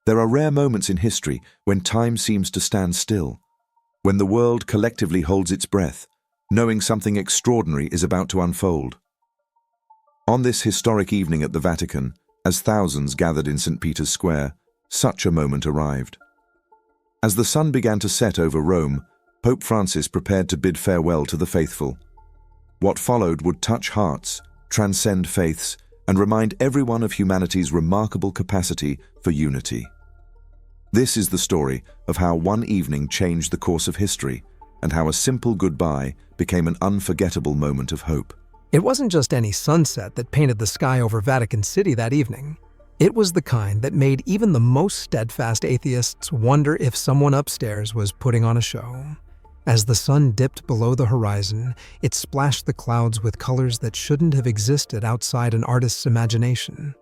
There are rare moments in history when time seems to stand still, when the world collectively holds its breath, knowing something extraordinary is about to unfold. On this historic evening at the Vatican, as thousands gathered in St. Peter's Square, such a moment arrived. As the sun began to set over Rome, Pope Francis prepared to bid farewell to the faithful. What followed would touch hearts, transcend faiths, and remind everyone of humanity's remarkable capacity for unity. This is the story of how one evening changed the course of history, and how a simple goodbye became an unforgettable moment of hope. It wasn't just any sunset that painted the sky over Vatican City that evening. It was the kind that made even the most steadfast atheists wonder if someone upstairs was putting on a show. As the sun dipped below the horizon, it splashed the clouds with colors that shouldn't have existed outside an artist's imagination.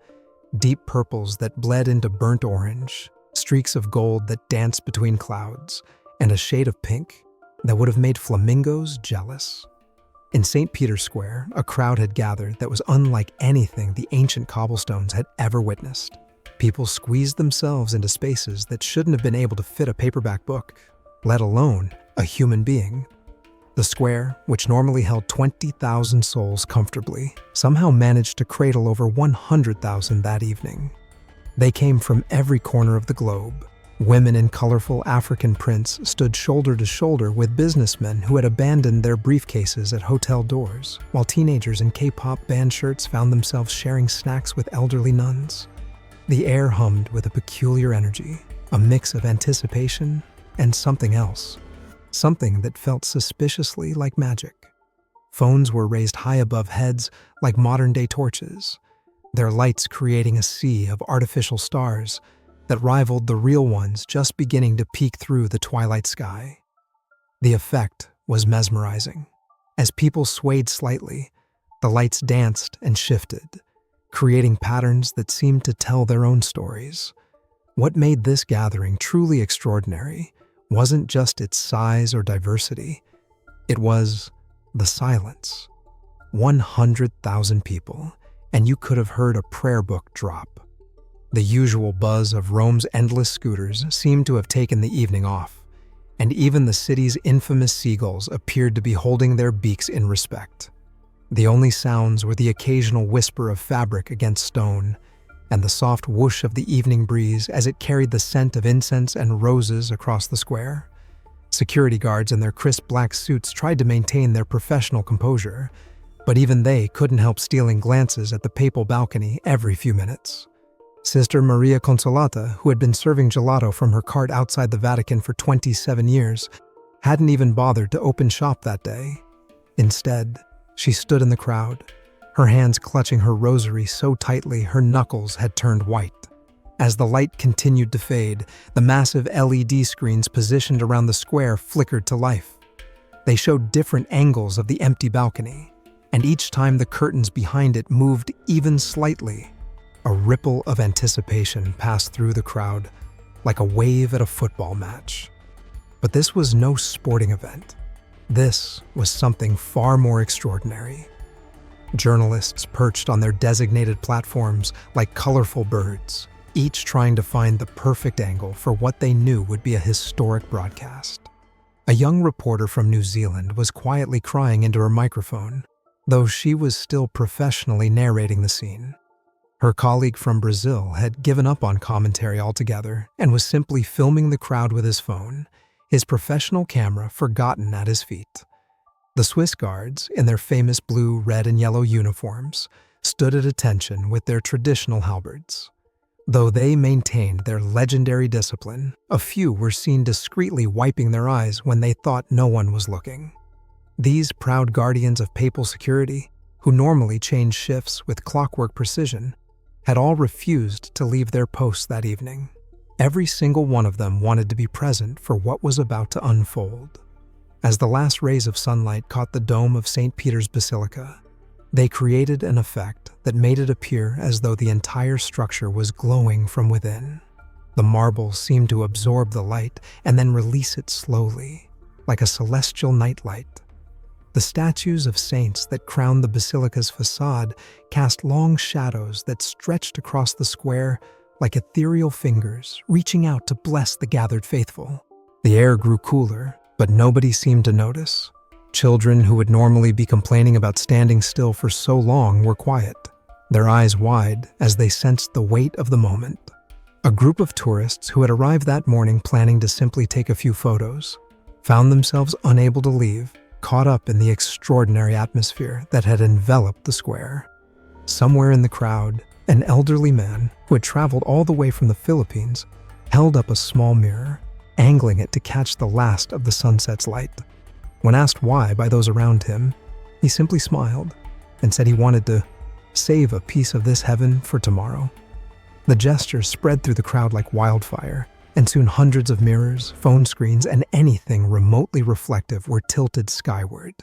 Deep purples that bled into burnt orange, streaks of gold that danced between clouds, and a shade of pink that would have made flamingos jealous. In St. Peter's Square, a crowd had gathered that was unlike anything the ancient cobblestones had ever witnessed. People squeezed themselves into spaces that shouldn't have been able to fit a paperback book, let alone a human being. The square, which normally held 20,000 souls comfortably, somehow managed to cradle over 100,000 that evening. They came from every corner of the globe. Women in colorful African prints stood shoulder to shoulder with businessmen who had abandoned their briefcases at hotel doors, while teenagers in K-pop band shirts found themselves sharing snacks with elderly nuns. The air hummed with a peculiar energy, a mix of anticipation and something else, something that felt suspiciously like magic. Phones were raised high above heads like modern-day torches, their lights creating a sea of artificial stars that rivaled the real ones just beginning to peek through the twilight sky. The effect was mesmerizing. As people swayed slightly, the lights danced and shifted, creating patterns that seemed to tell their own stories. What made this gathering truly extraordinary wasn't just its size or diversity, it was the silence. 100,000 people, and you could have heard a prayer book drop. The usual buzz of Rome's endless scooters seemed to have taken the evening off, and even the city's infamous seagulls appeared to be holding their beaks in respect. The only sounds were the occasional whisper of fabric against stone, and the soft whoosh of the evening breeze as it carried the scent of incense and roses across the square. Security guards in their crisp black suits tried to maintain their professional composure, but even they couldn't help stealing glances at the papal balcony every few minutes. Sister Maria Consolata, who had been serving gelato from her cart outside the Vatican for 27 years, hadn't even bothered to open shop that day. Instead, she stood in the crowd, her hands clutching her rosary so tightly her knuckles had turned white. As the light continued to fade, the massive LED screens positioned around the square flickered to life. They showed different angles of the empty balcony, and each time the curtains behind it moved even slightly, a ripple of anticipation passed through the crowd, like a wave at a football match. But this was no sporting event. This was something far more extraordinary. Journalists perched on their designated platforms like colorful birds, each trying to find the perfect angle for what they knew would be a historic broadcast. A young reporter from New Zealand was quietly crying into her microphone, though she was still professionally narrating the scene. Her colleague from Brazil had given up on commentary altogether and was simply filming the crowd with his phone, his professional camera forgotten at his feet. The Swiss guards, in their famous blue, red, and yellow uniforms, stood at attention with their traditional halberds. Though they maintained their legendary discipline, a few were seen discreetly wiping their eyes when they thought no one was looking. These proud guardians of papal security, who normally change shifts with clockwork precision, had all refused to leave their posts that evening. Every single one of them wanted to be present for what was about to unfold. As the last rays of sunlight caught the dome of St. Peter's Basilica, they created an effect that made it appear as though the entire structure was glowing from within. The marble seemed to absorb the light and then release it slowly, like a celestial nightlight. The statues of saints that crowned the basilica's facade cast long shadows that stretched across the square like ethereal fingers reaching out to bless the gathered faithful. The air grew cooler, but nobody seemed to notice. Children who would normally be complaining about standing still for so long were quiet, their eyes wide as they sensed the weight of the moment. A group of tourists who had arrived that morning planning to simply take a few photos found themselves unable to leave, caught up in the extraordinary atmosphere that had enveloped the square. Somewhere in the crowd, an elderly man who had traveled all the way from the Philippines held up a small mirror, angling it to catch the last of the sunset's light. When asked why by those around him, he simply smiled and said he wanted to save a piece of this heaven for tomorrow. The gesture spread through the crowd like wildfire, and soon hundreds of mirrors, phone screens, and anything remotely reflective were tilted skyward,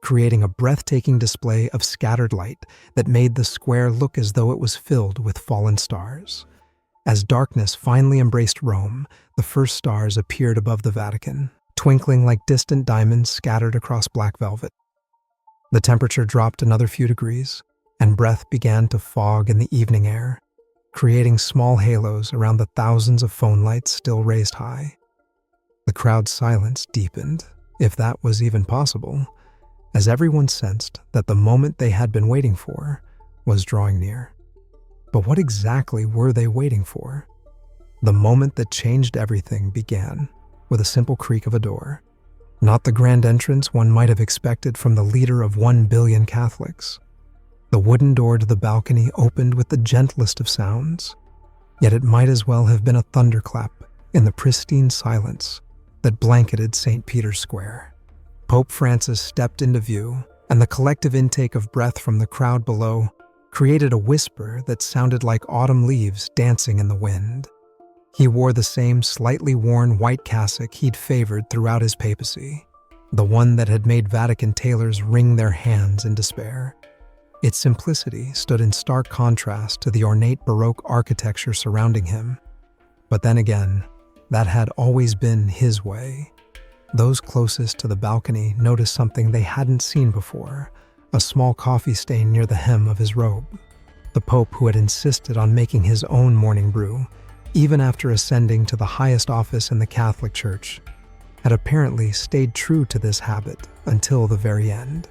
creating a breathtaking display of scattered light that made the square look as though it was filled with fallen stars. As darkness finally embraced Rome, the first stars appeared above the Vatican, twinkling like distant diamonds scattered across black velvet. The temperature dropped another few degrees, and breath began to fog in the evening air, creating small halos around the thousands of phone lights still raised high. The crowd's silence deepened, if that was even possible, as everyone sensed that the moment they had been waiting for was drawing near. But what exactly were they waiting for? The moment that changed everything began with a simple creak of a door. Not the grand entrance one might have expected from the leader of 1 billion Catholics. The wooden door to the balcony opened with the gentlest of sounds, yet it might as well have been a thunderclap in the pristine silence that blanketed St. Peter's Square. Pope Francis stepped into view, and the collective intake of breath from the crowd below created a whisper that sounded like autumn leaves dancing in the wind. He wore the same slightly worn white cassock he'd favored throughout his papacy, the one that had made Vatican tailors wring their hands in despair. Its simplicity stood in stark contrast to the ornate Baroque architecture surrounding him. But then again, that had always been his way. Those closest to the balcony noticed something they hadn't seen before, a small coffee stain near the hem of his robe. The Pope, who had insisted on making his own morning brew, even after ascending to the highest office in the Catholic Church, had apparently stayed true to this habit until the very end.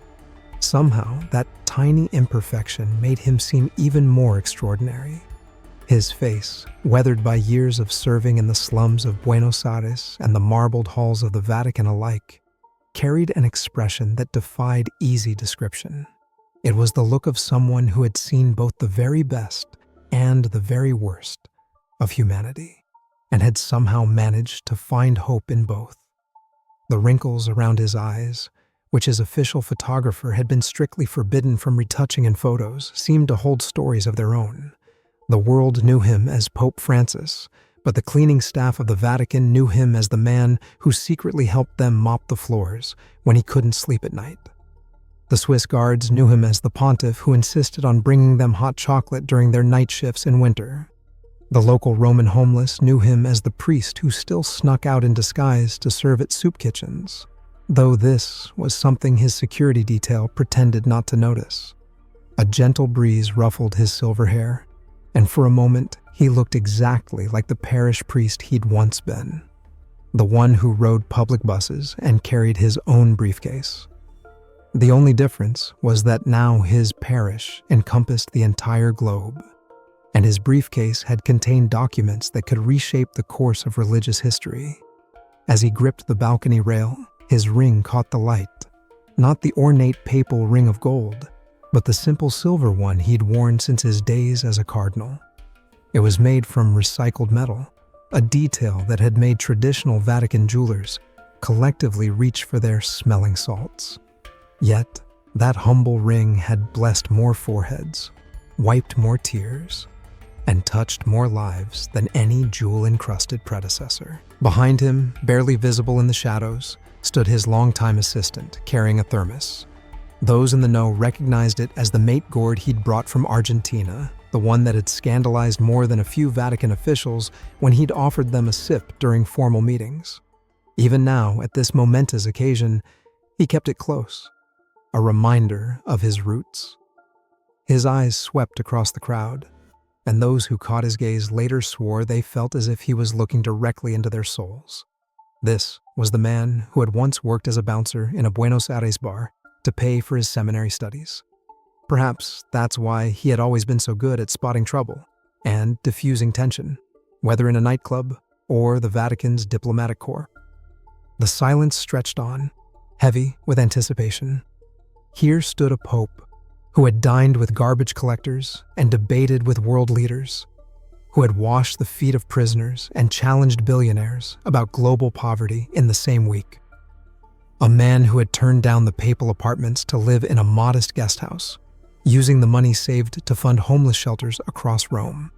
Somehow, that tiny imperfection made him seem even more extraordinary. His face, weathered by years of serving in the slums of Buenos Aires and the marbled halls of the Vatican alike, carried an expression that defied easy description. It was the look of someone who had seen both the very best and the very worst of humanity, and had somehow managed to find hope in both. The wrinkles around his eyes, which his official photographer had been strictly forbidden from retouching in photos, seemed to hold stories of their own. The world knew him as Pope Francis, but the cleaning staff of the Vatican knew him as the man who secretly helped them mop the floors when he couldn't sleep at night. The Swiss guards knew him as the pontiff who insisted on bringing them hot chocolate during their night shifts in winter. The local Roman homeless knew him as the priest who still snuck out in disguise to serve at soup kitchens, though this was something his security detail pretended not to notice. A gentle breeze ruffled his silver hair, and for a moment he looked exactly like the parish priest he'd once been, the one who rode public buses and carried his own briefcase. The only difference was that now his parish encompassed the entire globe, and his briefcase had contained documents that could reshape the course of religious history. As he gripped the balcony rail, his ring caught the light, not the ornate papal ring of gold, but the simple silver one he'd worn since his days as a cardinal. It was made from recycled metal, a detail that had made traditional Vatican jewelers collectively reach for their smelling salts. Yet, that humble ring had blessed more foreheads, wiped more tears, and touched more lives than any jewel-encrusted predecessor. Behind him, barely visible in the shadows, stood his longtime assistant, carrying a thermos. Those in the know recognized it as the mate gourd he'd brought from Argentina, the one that had scandalized more than a few Vatican officials when he'd offered them a sip during formal meetings. Even now, at this momentous occasion, he kept it close, a reminder of his roots. His eyes swept across the crowd, and those who caught his gaze later swore they felt as if he was looking directly into their souls. This was the man who had once worked as a bouncer in a Buenos Aires bar to pay for his seminary studies. Perhaps that's why he had always been so good at spotting trouble and diffusing tension, whether in a nightclub or the Vatican's diplomatic corps. The silence stretched on, heavy with anticipation. Here stood a pope who had dined with garbage collectors and debated with world leaders, who had washed the feet of prisoners and challenged billionaires about global poverty in the same week. A man who had turned down the papal apartments to live in a modest guest house, using the money saved to fund homeless shelters across Rome.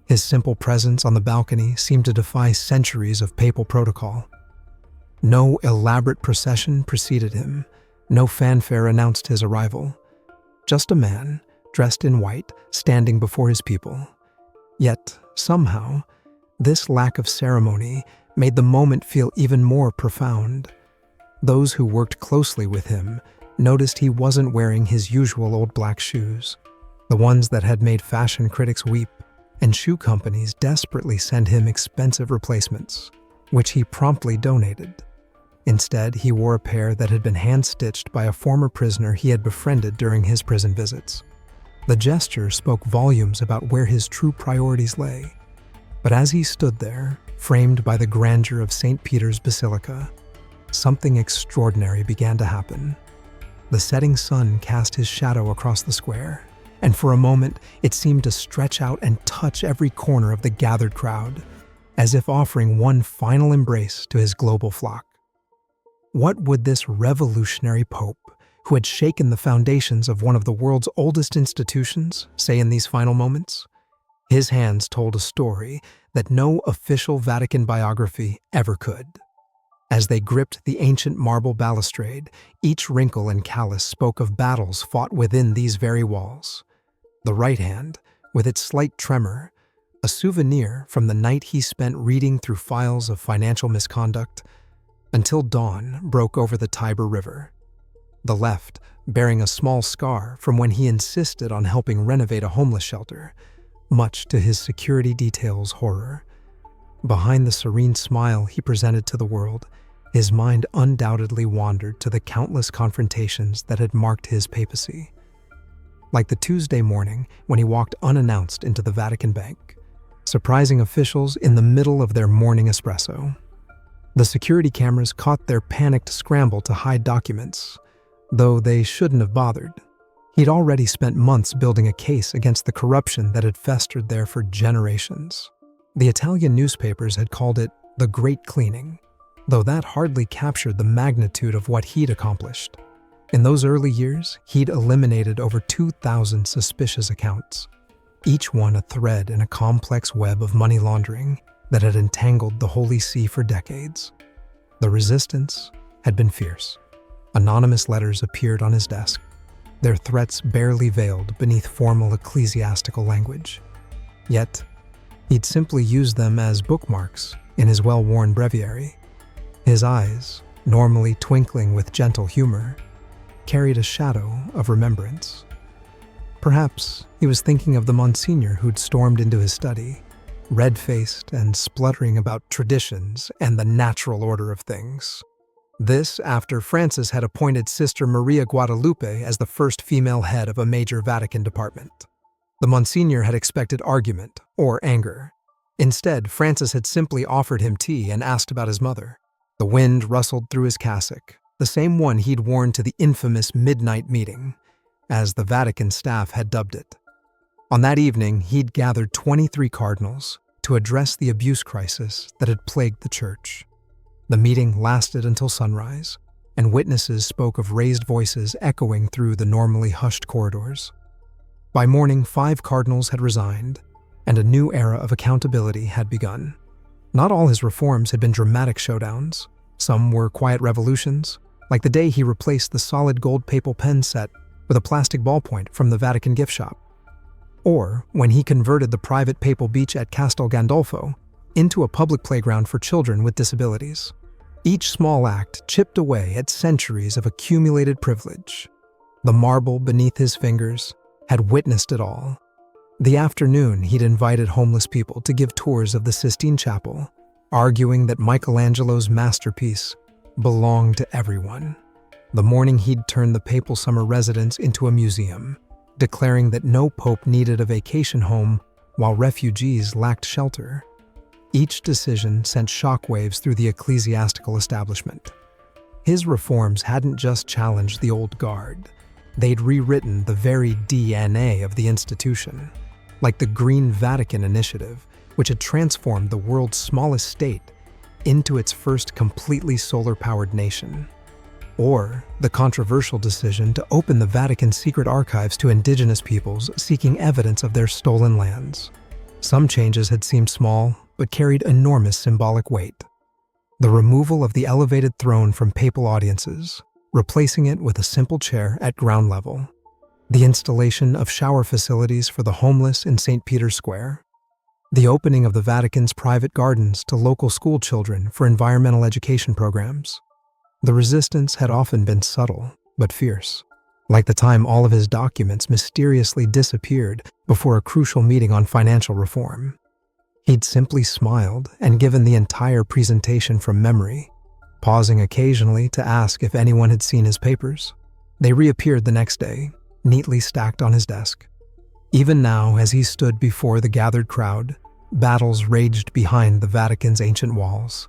His simple presence on the balcony seemed to defy centuries of papal protocol. No elaborate procession preceded him, no fanfare announced his arrival. Just a man, dressed in white, standing before his people. Yet, somehow, this lack of ceremony made the moment feel even more profound. Those who worked closely with him noticed he wasn't wearing his usual old black shoes, the ones that had made fashion critics weep, and shoe companies desperately send him expensive replacements, which he promptly donated. Instead, he wore a pair that had been hand-stitched by a former prisoner he had befriended during his prison visits. The gesture spoke volumes about where his true priorities lay. But as he stood there, framed by the grandeur of St. Peter's Basilica, something extraordinary began to happen. The setting sun cast his shadow across the square, and for a moment it seemed to stretch out and touch every corner of the gathered crowd, as if offering one final embrace to his global flock. What would this revolutionary pope, who had shaken the foundations of one of the world's oldest institutions, say in these final moments? His hands told a story that no official Vatican biography ever could. As they gripped the ancient marble balustrade, each wrinkle and callus spoke of battles fought within these very walls. The right hand, with its slight tremor, a souvenir from the night he spent reading through files of financial misconduct, until dawn broke over the Tiber River. The left, bearing a small scar from when he insisted on helping renovate a homeless shelter, much to his security detail's horror. Behind the serene smile he presented to the world, his mind undoubtedly wandered to the countless confrontations that had marked his papacy. Like the Tuesday morning when he walked unannounced into the Vatican bank, surprising officials in the middle of their morning espresso. The security cameras caught their panicked scramble to hide documents, though they shouldn't have bothered. He'd already spent months building a case against the corruption that had festered there for generations. The Italian newspapers had called it the Great Cleaning, though that hardly captured the magnitude of what he'd accomplished. In those early years, he'd eliminated over 2,000 suspicious accounts, each one a thread in a complex web of money laundering that had entangled the Holy See for decades. The resistance had been fierce. Anonymous letters appeared on his desk, their threats barely veiled beneath formal ecclesiastical language. Yet, he'd simply used them as bookmarks in his well-worn breviary. His eyes, normally twinkling with gentle humor, carried a shadow of remembrance. Perhaps he was thinking of the Monsignor who'd stormed into his study, red-faced and spluttering about traditions and the natural order of things. This after Francis had appointed Sister Maria Guadalupe as the first female head of a major Vatican department. The Monsignor had expected argument or anger. Instead, Francis had simply offered him tea and asked about his mother. The wind rustled through his cassock, the same one he'd worn to the infamous midnight meeting, as the Vatican staff had dubbed it. On that evening, he'd gathered 23 cardinals to address the abuse crisis that had plagued the church. The meeting lasted until sunrise, and witnesses spoke of raised voices echoing through the normally hushed corridors. By morning, 5 cardinals had resigned, and a new era of accountability had begun. Not all his reforms had been dramatic showdowns. Some were quiet revolutions, like the day he replaced the solid gold papal pen set with a plastic ballpoint from the Vatican gift shop. Or when he converted the private papal beach at Castel Gandolfo into a public playground for children with disabilities. Each small act chipped away at centuries of accumulated privilege. The marble beneath his fingers had witnessed it all. The afternoon, he'd invited homeless people to give tours of the Sistine Chapel, arguing that Michelangelo's masterpiece belonged to everyone. The morning, he'd turned the papal summer residence into a museum, declaring that no pope needed a vacation home while refugees lacked shelter. Each decision sent shockwaves through the ecclesiastical establishment. His reforms hadn't just challenged the old guard, they'd rewritten the very DNA of the institution, like the Green Vatican Initiative, which had transformed the world's smallest state into its first completely solar-powered nation. Or the controversial decision to open the Vatican's secret archives to indigenous peoples seeking evidence of their stolen lands. Some changes had seemed small, but carried enormous symbolic weight. The removal of the elevated throne from papal audiences, replacing it with a simple chair at ground level. The installation of shower facilities for the homeless in St. Peter's Square. The opening of the Vatican's private gardens to local school children for environmental education programs. The resistance had often been subtle, but fierce, like the time all of his documents mysteriously disappeared before a crucial meeting on financial reform. He'd simply smiled and given the entire presentation from memory, pausing occasionally to ask if anyone had seen his papers. They reappeared the next day, neatly stacked on his desk. Even now, as he stood before the gathered crowd, battles raged behind the Vatican's ancient walls.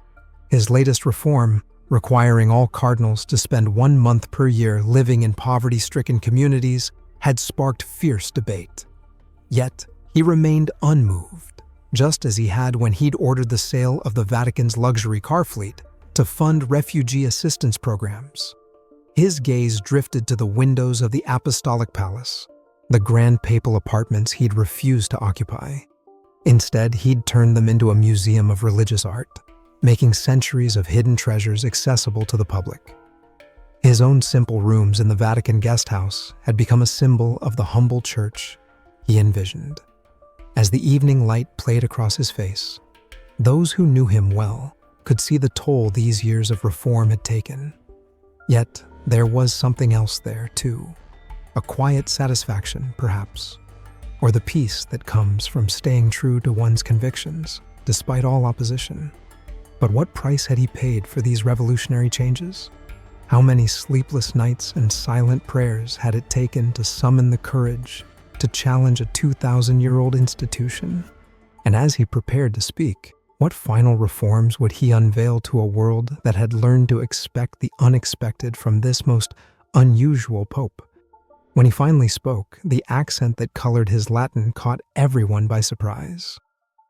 His latest reform, requiring all cardinals to spend 1 month per year living in poverty-stricken communities, had sparked fierce debate. Yet, he remained unmoved, just as he had when he'd ordered the sale of the Vatican's luxury car fleet to fund refugee assistance programs. His gaze drifted to the windows of the Apostolic Palace, the grand papal apartments he'd refused to occupy. Instead, he'd turned them into a museum of religious art, making centuries of hidden treasures accessible to the public. His own simple rooms in the Vatican guest house had become a symbol of the humble church he envisioned. As the evening light played across his face, those who knew him well could see the toll these years of reform had taken. Yet, there was something else there, too. A quiet satisfaction, perhaps, or the peace that comes from staying true to one's convictions, despite all opposition. But what price had he paid for these revolutionary changes? How many sleepless nights and silent prayers had it taken to summon the courage to challenge a 2,000-year-old institution? And as he prepared to speak, what final reforms would he unveil to a world that had learned to expect the unexpected from this most unusual pope? When he finally spoke, the accent that colored his Latin caught everyone by surprise.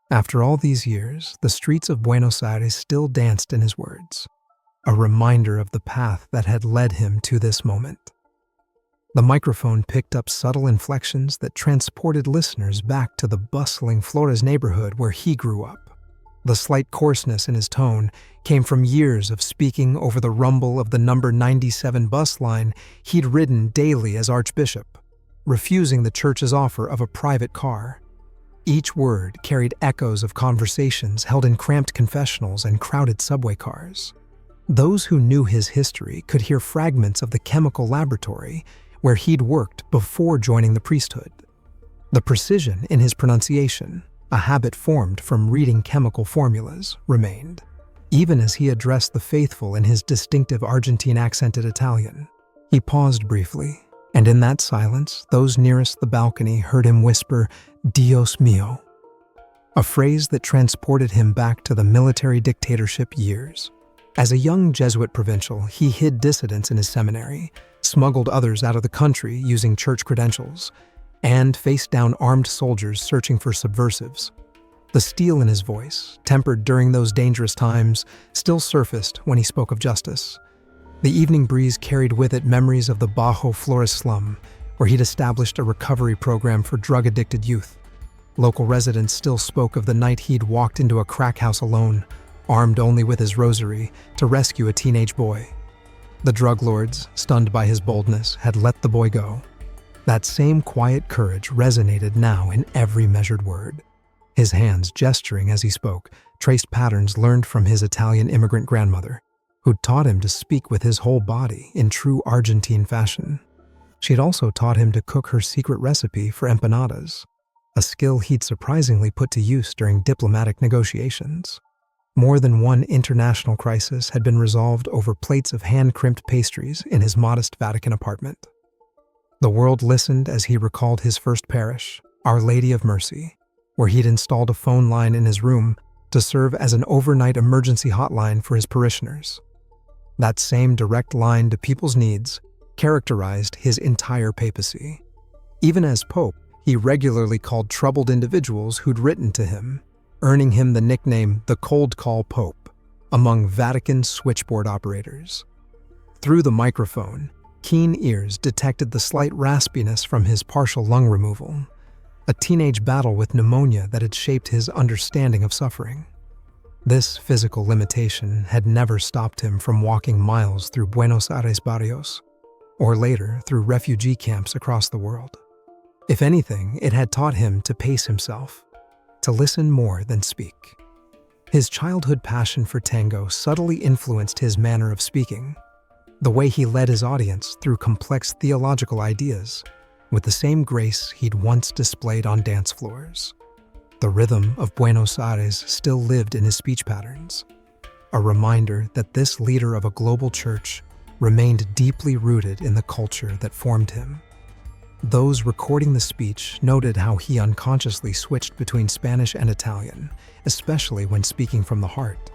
After all these years, the streets of Buenos Aires still danced in his words, a reminder of the path that had led him to this moment. The microphone picked up subtle inflections that transported listeners back to the bustling Flores neighborhood where he grew up. The slight coarseness in his tone came from years of speaking over the rumble of the number 97 bus line he'd ridden daily as Archbishop, refusing the church's offer of a private car. Each word carried echoes of conversations held in cramped confessionals and crowded subway cars. Those who knew his history could hear fragments of the chemical laboratory where he'd worked before joining the priesthood. The precision in his pronunciation, a habit formed from reading chemical formulas, remained, even as he addressed the faithful in his distinctive Argentine-accented Italian. He paused briefly, and in that silence, those nearest the balcony heard him whisper, "Dios mío," a phrase that transported him back to the military dictatorship years. As a young Jesuit provincial, he hid dissidents in his seminary, smuggled others out of the country using church credentials, and faced down armed soldiers searching for subversives. The steel in his voice, tempered during those dangerous times, still surfaced when he spoke of justice. The evening breeze carried with it memories of the Bajo Flores slum, where he'd established a recovery program for drug-addicted youth. Local residents still spoke of the night he'd walked into a crack house alone, armed only with his rosary, to rescue a teenage boy. The drug lords, stunned by his boldness, had let the boy go. That same quiet courage resonated now in every measured word. His hands, gesturing as he spoke, traced patterns learned from his Italian immigrant grandmother, who'd taught him to speak with his whole body in true Argentine fashion. She'd also taught him to cook her secret recipe for empanadas, a skill he'd surprisingly put to use during diplomatic negotiations. More than one international crisis had been resolved over plates of hand-crimped pastries in his modest Vatican apartment. The world listened as he recalled his first parish, Our Lady of Mercy, where he'd installed a phone line in his room to serve as an overnight emergency hotline for his parishioners. That same direct line to people's needs characterized his entire papacy. Even as Pope, he regularly called troubled individuals who'd written to him, earning him the nickname the Cold Call Pope among Vatican switchboard operators. Through the microphone, keen ears detected the slight raspiness from his partial lung removal, a teenage battle with pneumonia that had shaped his understanding of suffering. This physical limitation had never stopped him from walking miles through Buenos Aires barrios, or later through refugee camps across the world. If anything, it had taught him to pace himself, to listen more than speak. His childhood passion for tango subtly influenced his manner of speaking, the way he led his audience through complex theological ideas with the same grace he'd once displayed on dance floors. The rhythm of Buenos Aires still lived in his speech patterns, a reminder that this leader of a global church remained deeply rooted in the culture that formed him. Those recording the speech noted how he unconsciously switched between Spanish and Italian, especially when speaking from the heart.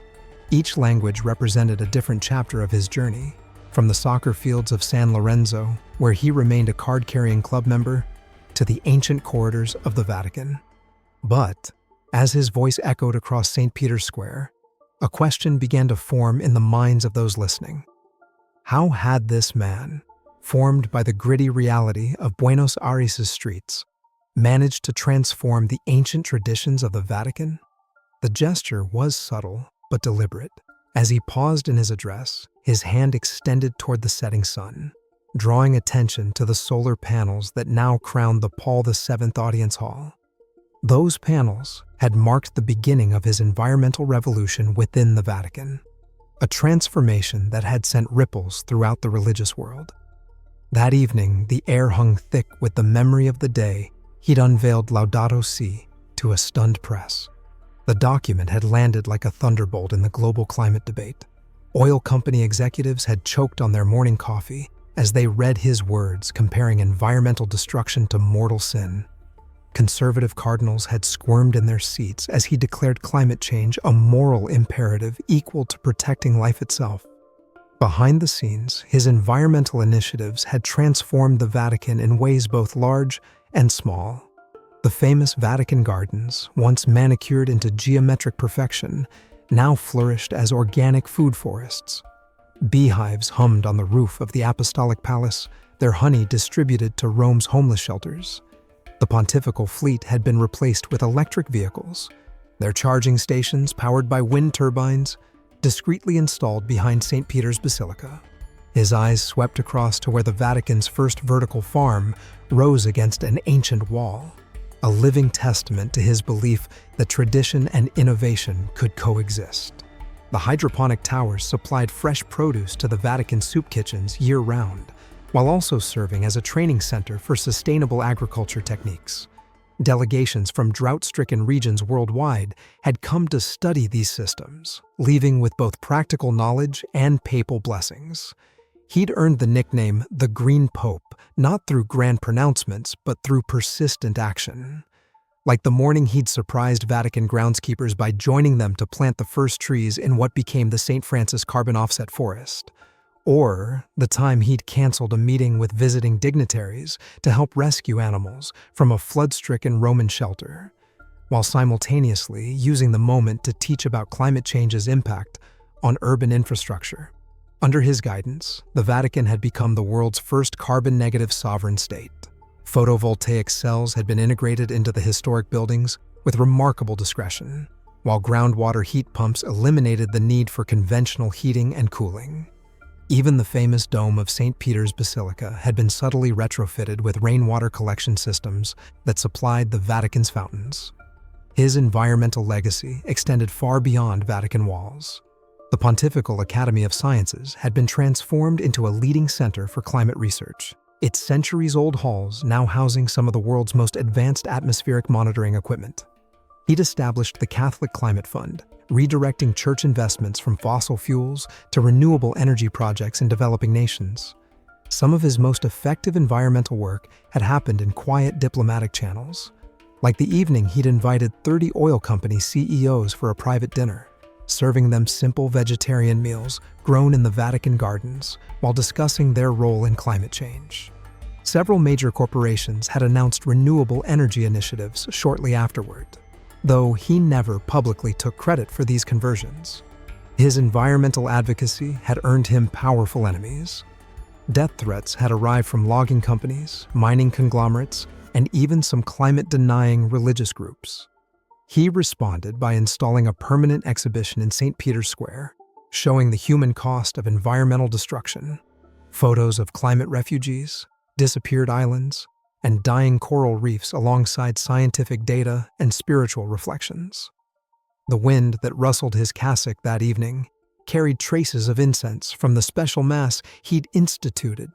Each language represented a different chapter of his journey, from the soccer fields of San Lorenzo, where he remained a card-carrying club member, to the ancient corridors of the Vatican. But, as his voice echoed across St. Peter's Square, a question began to form in the minds of those listening. How had this man, formed by the gritty reality of Buenos Aires' streets, managed to transform the ancient traditions of the Vatican? The gesture was subtle but deliberate. As he paused in his address, his hand extended toward the setting sun, drawing attention to the solar panels that now crowned the Paul VII Audience Hall. Those panels had marked the beginning of his environmental revolution within the Vatican, a transformation that had sent ripples throughout the religious world. That evening, the air hung thick with the memory of the day he'd unveiled Laudato Si to a stunned press. The document had landed like a thunderbolt in the global climate debate. Oil company executives had choked on their morning coffee as they read his words comparing environmental destruction to mortal sin. Conservative cardinals had squirmed in their seats as he declared climate change a moral imperative equal to protecting life itself. Behind the scenes, his environmental initiatives had transformed the Vatican in ways both large and small. The famous Vatican gardens, once manicured into geometric perfection, now flourished as organic food forests. Beehives hummed on the roof of the Apostolic Palace, their honey distributed to Rome's homeless shelters. The pontifical fleet had been replaced with electric vehicles, their charging stations powered by wind turbines, discreetly installed behind St. Peter's Basilica. His eyes swept across to where the Vatican's first vertical farm rose against an ancient wall, a living testament to his belief that tradition and innovation could coexist. The hydroponic towers supplied fresh produce to the Vatican soup kitchens year-round, while also serving as a training center for sustainable agriculture techniques. Delegations from drought-stricken regions worldwide had come to study these systems, leaving with both practical knowledge and papal blessings. He'd earned the nickname the Green Pope, not through grand pronouncements, but through persistent action. Like the morning he'd surprised Vatican groundskeepers by joining them to plant the first trees in what became the St. Francis carbon offset forest. Or the time he'd canceled a meeting with visiting dignitaries to help rescue animals from a flood-stricken Roman shelter, while simultaneously using the moment to teach about climate change's impact on urban infrastructure. Under his guidance, the Vatican had become the world's first carbon-negative sovereign state. Photovoltaic cells had been integrated into the historic buildings with remarkable discretion, while groundwater heat pumps eliminated the need for conventional heating and cooling. Even the famous dome of St. Peter's Basilica had been subtly retrofitted with rainwater collection systems that supplied the Vatican's fountains. His environmental legacy extended far beyond Vatican walls. The Pontifical Academy of Sciences had been transformed into a leading center for climate research, its centuries-old halls now housing some of the world's most advanced atmospheric monitoring equipment. He'd established the Catholic Climate Fund, redirecting church investments from fossil fuels to renewable energy projects in developing nations. Some of his most effective environmental work had happened in quiet diplomatic channels. Like the evening he'd invited 30 oil company CEOs for a private dinner, serving them simple vegetarian meals grown in the Vatican gardens while discussing their role in climate change. Several major corporations had announced renewable energy initiatives shortly afterward, though he never publicly took credit for these conversions. His environmental advocacy had earned him powerful enemies. Death threats had arrived from logging companies, mining conglomerates, and even some climate-denying religious groups. He responded by installing a permanent exhibition in St. Peter's Square, showing the human cost of environmental destruction, photos of climate refugees, disappeared islands, and dying coral reefs alongside scientific data and spiritual reflections. The wind that rustled his cassock that evening carried traces of incense from the special Mass he'd instituted,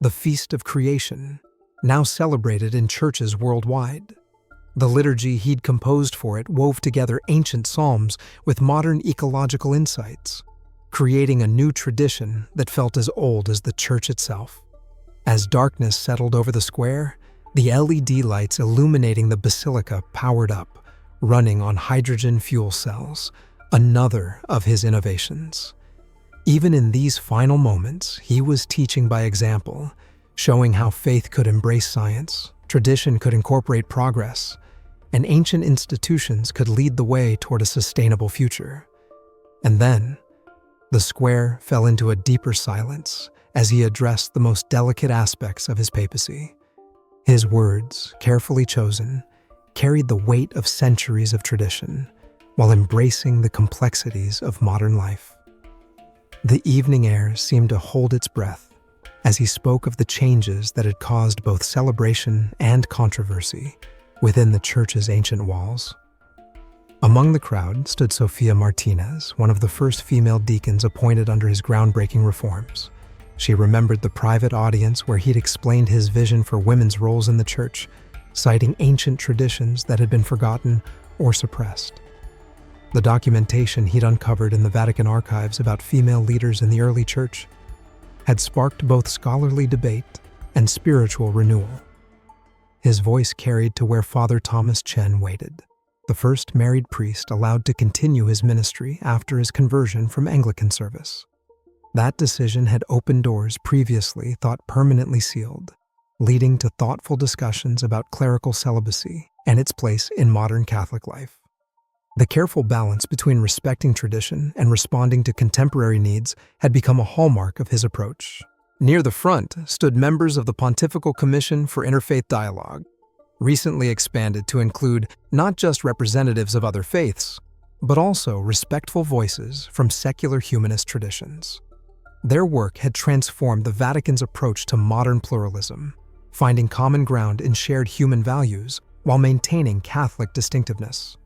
the Feast of Creation, now celebrated in churches worldwide. The liturgy he'd composed for it wove together ancient psalms with modern ecological insights, creating a new tradition that felt as old as the church itself. As darkness settled over the square, the LED lights illuminating the basilica powered up, running on hydrogen fuel cells, another of his innovations. Even in these final moments, he was teaching by example, showing how faith could embrace science, tradition could incorporate progress, and ancient institutions could lead the way toward a sustainable future. And then, the square fell into a deeper silence as he addressed the most delicate aspects of his papacy. His words, carefully chosen, carried the weight of centuries of tradition while embracing the complexities of modern life. The evening air seemed to hold its breath as he spoke of the changes that had caused both celebration and controversy within the church's ancient walls. Among the crowd stood Sofia Martinez, one of the first female deacons appointed under his groundbreaking reforms. She remembered the private audience where he'd explained his vision for women's roles in the church, citing ancient traditions that had been forgotten or suppressed. The documentation he'd uncovered in the Vatican archives about female leaders in the early church had sparked both scholarly debate and spiritual renewal. His voice carried to where Father Thomas Chen waited, the first married priest allowed to continue his ministry after his conversion from Anglican service. That decision had opened doors previously thought permanently sealed, leading to thoughtful discussions about clerical celibacy and its place in modern Catholic life. The careful balance between respecting tradition and responding to contemporary needs had become a hallmark of his approach. Near the front stood members of the Pontifical Commission for Interfaith Dialogue, recently expanded to include not just representatives of other faiths, but also respectful voices from secular humanist traditions. Their work had transformed the Vatican's approach to modern pluralism, finding common ground in shared human values while maintaining Catholic distinctiveness.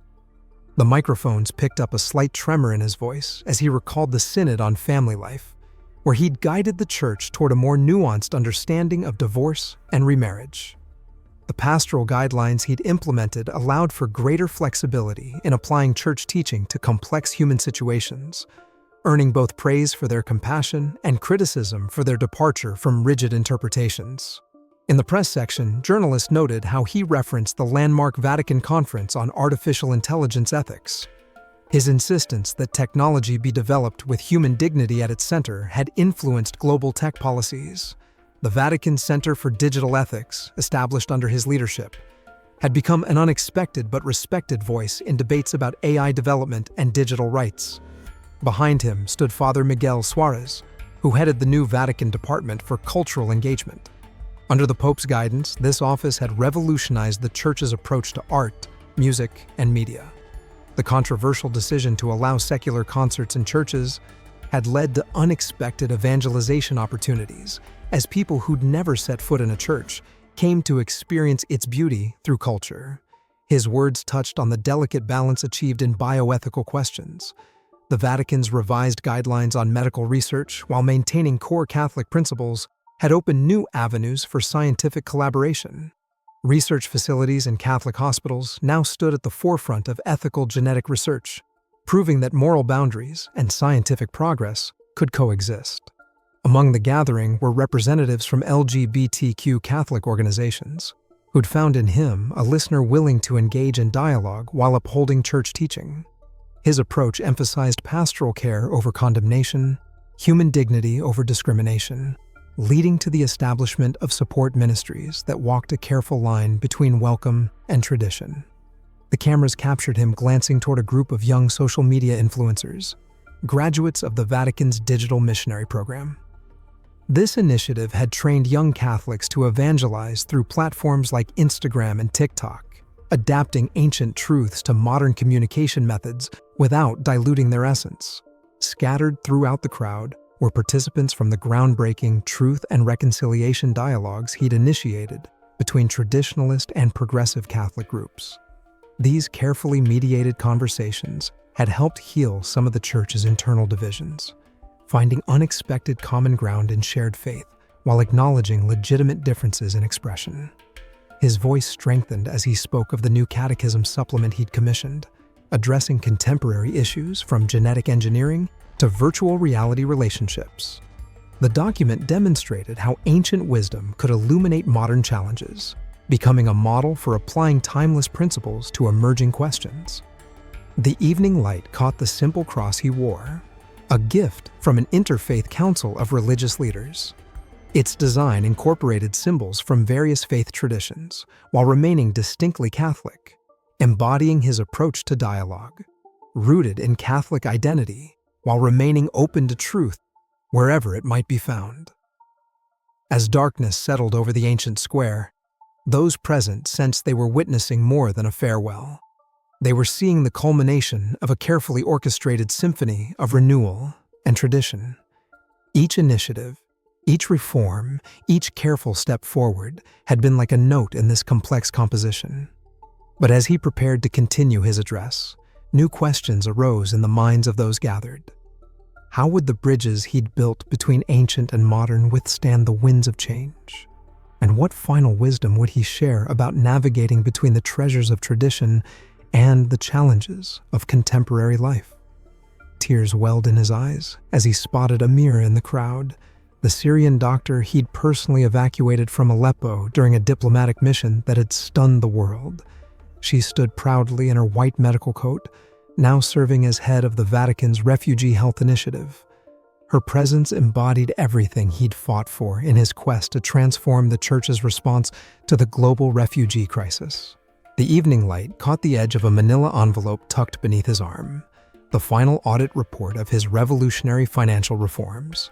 The microphones picked up a slight tremor in his voice as he recalled the Synod on Family Life, where he'd guided the Church toward a more nuanced understanding of divorce and remarriage. The pastoral guidelines he'd implemented allowed for greater flexibility in applying church teaching to complex human situations, earning both praise for their compassion and criticism for their departure from rigid interpretations. In the press section, journalists noted how he referenced the landmark Vatican Conference on Artificial Intelligence Ethics. His insistence that technology be developed with human dignity at its center had influenced global tech policies. The Vatican Center for Digital Ethics, established under his leadership, had become an unexpected but respected voice in debates about AI development and digital rights. Behind him stood Father Miguel Suarez, who headed the new Vatican Department for Cultural Engagement. Under the Pope's guidance, this office had revolutionized the Church's approach to art, music, and media. The controversial decision to allow secular concerts in churches had led to unexpected evangelization opportunities, as people who'd never set foot in a church came to experience its beauty through culture. His words touched on the delicate balance achieved in bioethical questions, the Vatican's revised guidelines on medical research while maintaining core Catholic principles, had opened new avenues for scientific collaboration. Research facilities in Catholic hospitals now stood at the forefront of ethical genetic research, proving that moral boundaries and scientific progress could coexist. Among the gathering were representatives from LGBTQ Catholic organizations, who'd found in him a listener willing to engage in dialogue while upholding church teaching. His approach emphasized pastoral care over condemnation, human dignity over discrimination, leading to the establishment of support ministries that walked a careful line between welcome and tradition. The cameras captured him glancing toward a group of young social media influencers, graduates of the Vatican's digital missionary program. This initiative had trained young Catholics to evangelize through platforms like Instagram and TikTok, adapting ancient truths to modern communication methods without diluting their essence. Scattered throughout the crowd were participants from the groundbreaking truth and reconciliation dialogues he'd initiated between traditionalist and progressive Catholic groups. These carefully mediated conversations had helped heal some of the church's internal divisions, finding unexpected common ground in shared faith while acknowledging legitimate differences in expression. His voice strengthened as he spoke of the new catechism supplement he'd commissioned, addressing contemporary issues from genetic engineering to virtual reality relationships. The document demonstrated how ancient wisdom could illuminate modern challenges, becoming a model for applying timeless principles to emerging questions. The evening light caught the simple cross he wore, a gift from an interfaith council of religious leaders. Its design incorporated symbols from various faith traditions while remaining distinctly Catholic, embodying his approach to dialogue, rooted in Catholic identity while remaining open to truth wherever it might be found. As darkness settled over the ancient square, those present sensed they were witnessing more than a farewell. They were seeing the culmination of a carefully orchestrated symphony of renewal and tradition. Each initiative, each reform, each careful step forward had been like a note in this complex composition. But as he prepared to continue his address, new questions arose in the minds of those gathered. How would the bridges he'd built between ancient and modern withstand the winds of change? And what final wisdom would he share about navigating between the treasures of tradition and the challenges of contemporary life? Tears welled in his eyes as he spotted Amir in the crowd, the Syrian doctor he'd personally evacuated from Aleppo during a diplomatic mission that had stunned the world. She stood proudly in her white medical coat, now serving as head of the Vatican's Refugee Health Initiative. Her presence embodied everything he'd fought for in his quest to transform the Church's response to the global refugee crisis. The evening light caught the edge of a manila envelope tucked beneath his arm, the final audit report of his revolutionary financial reforms.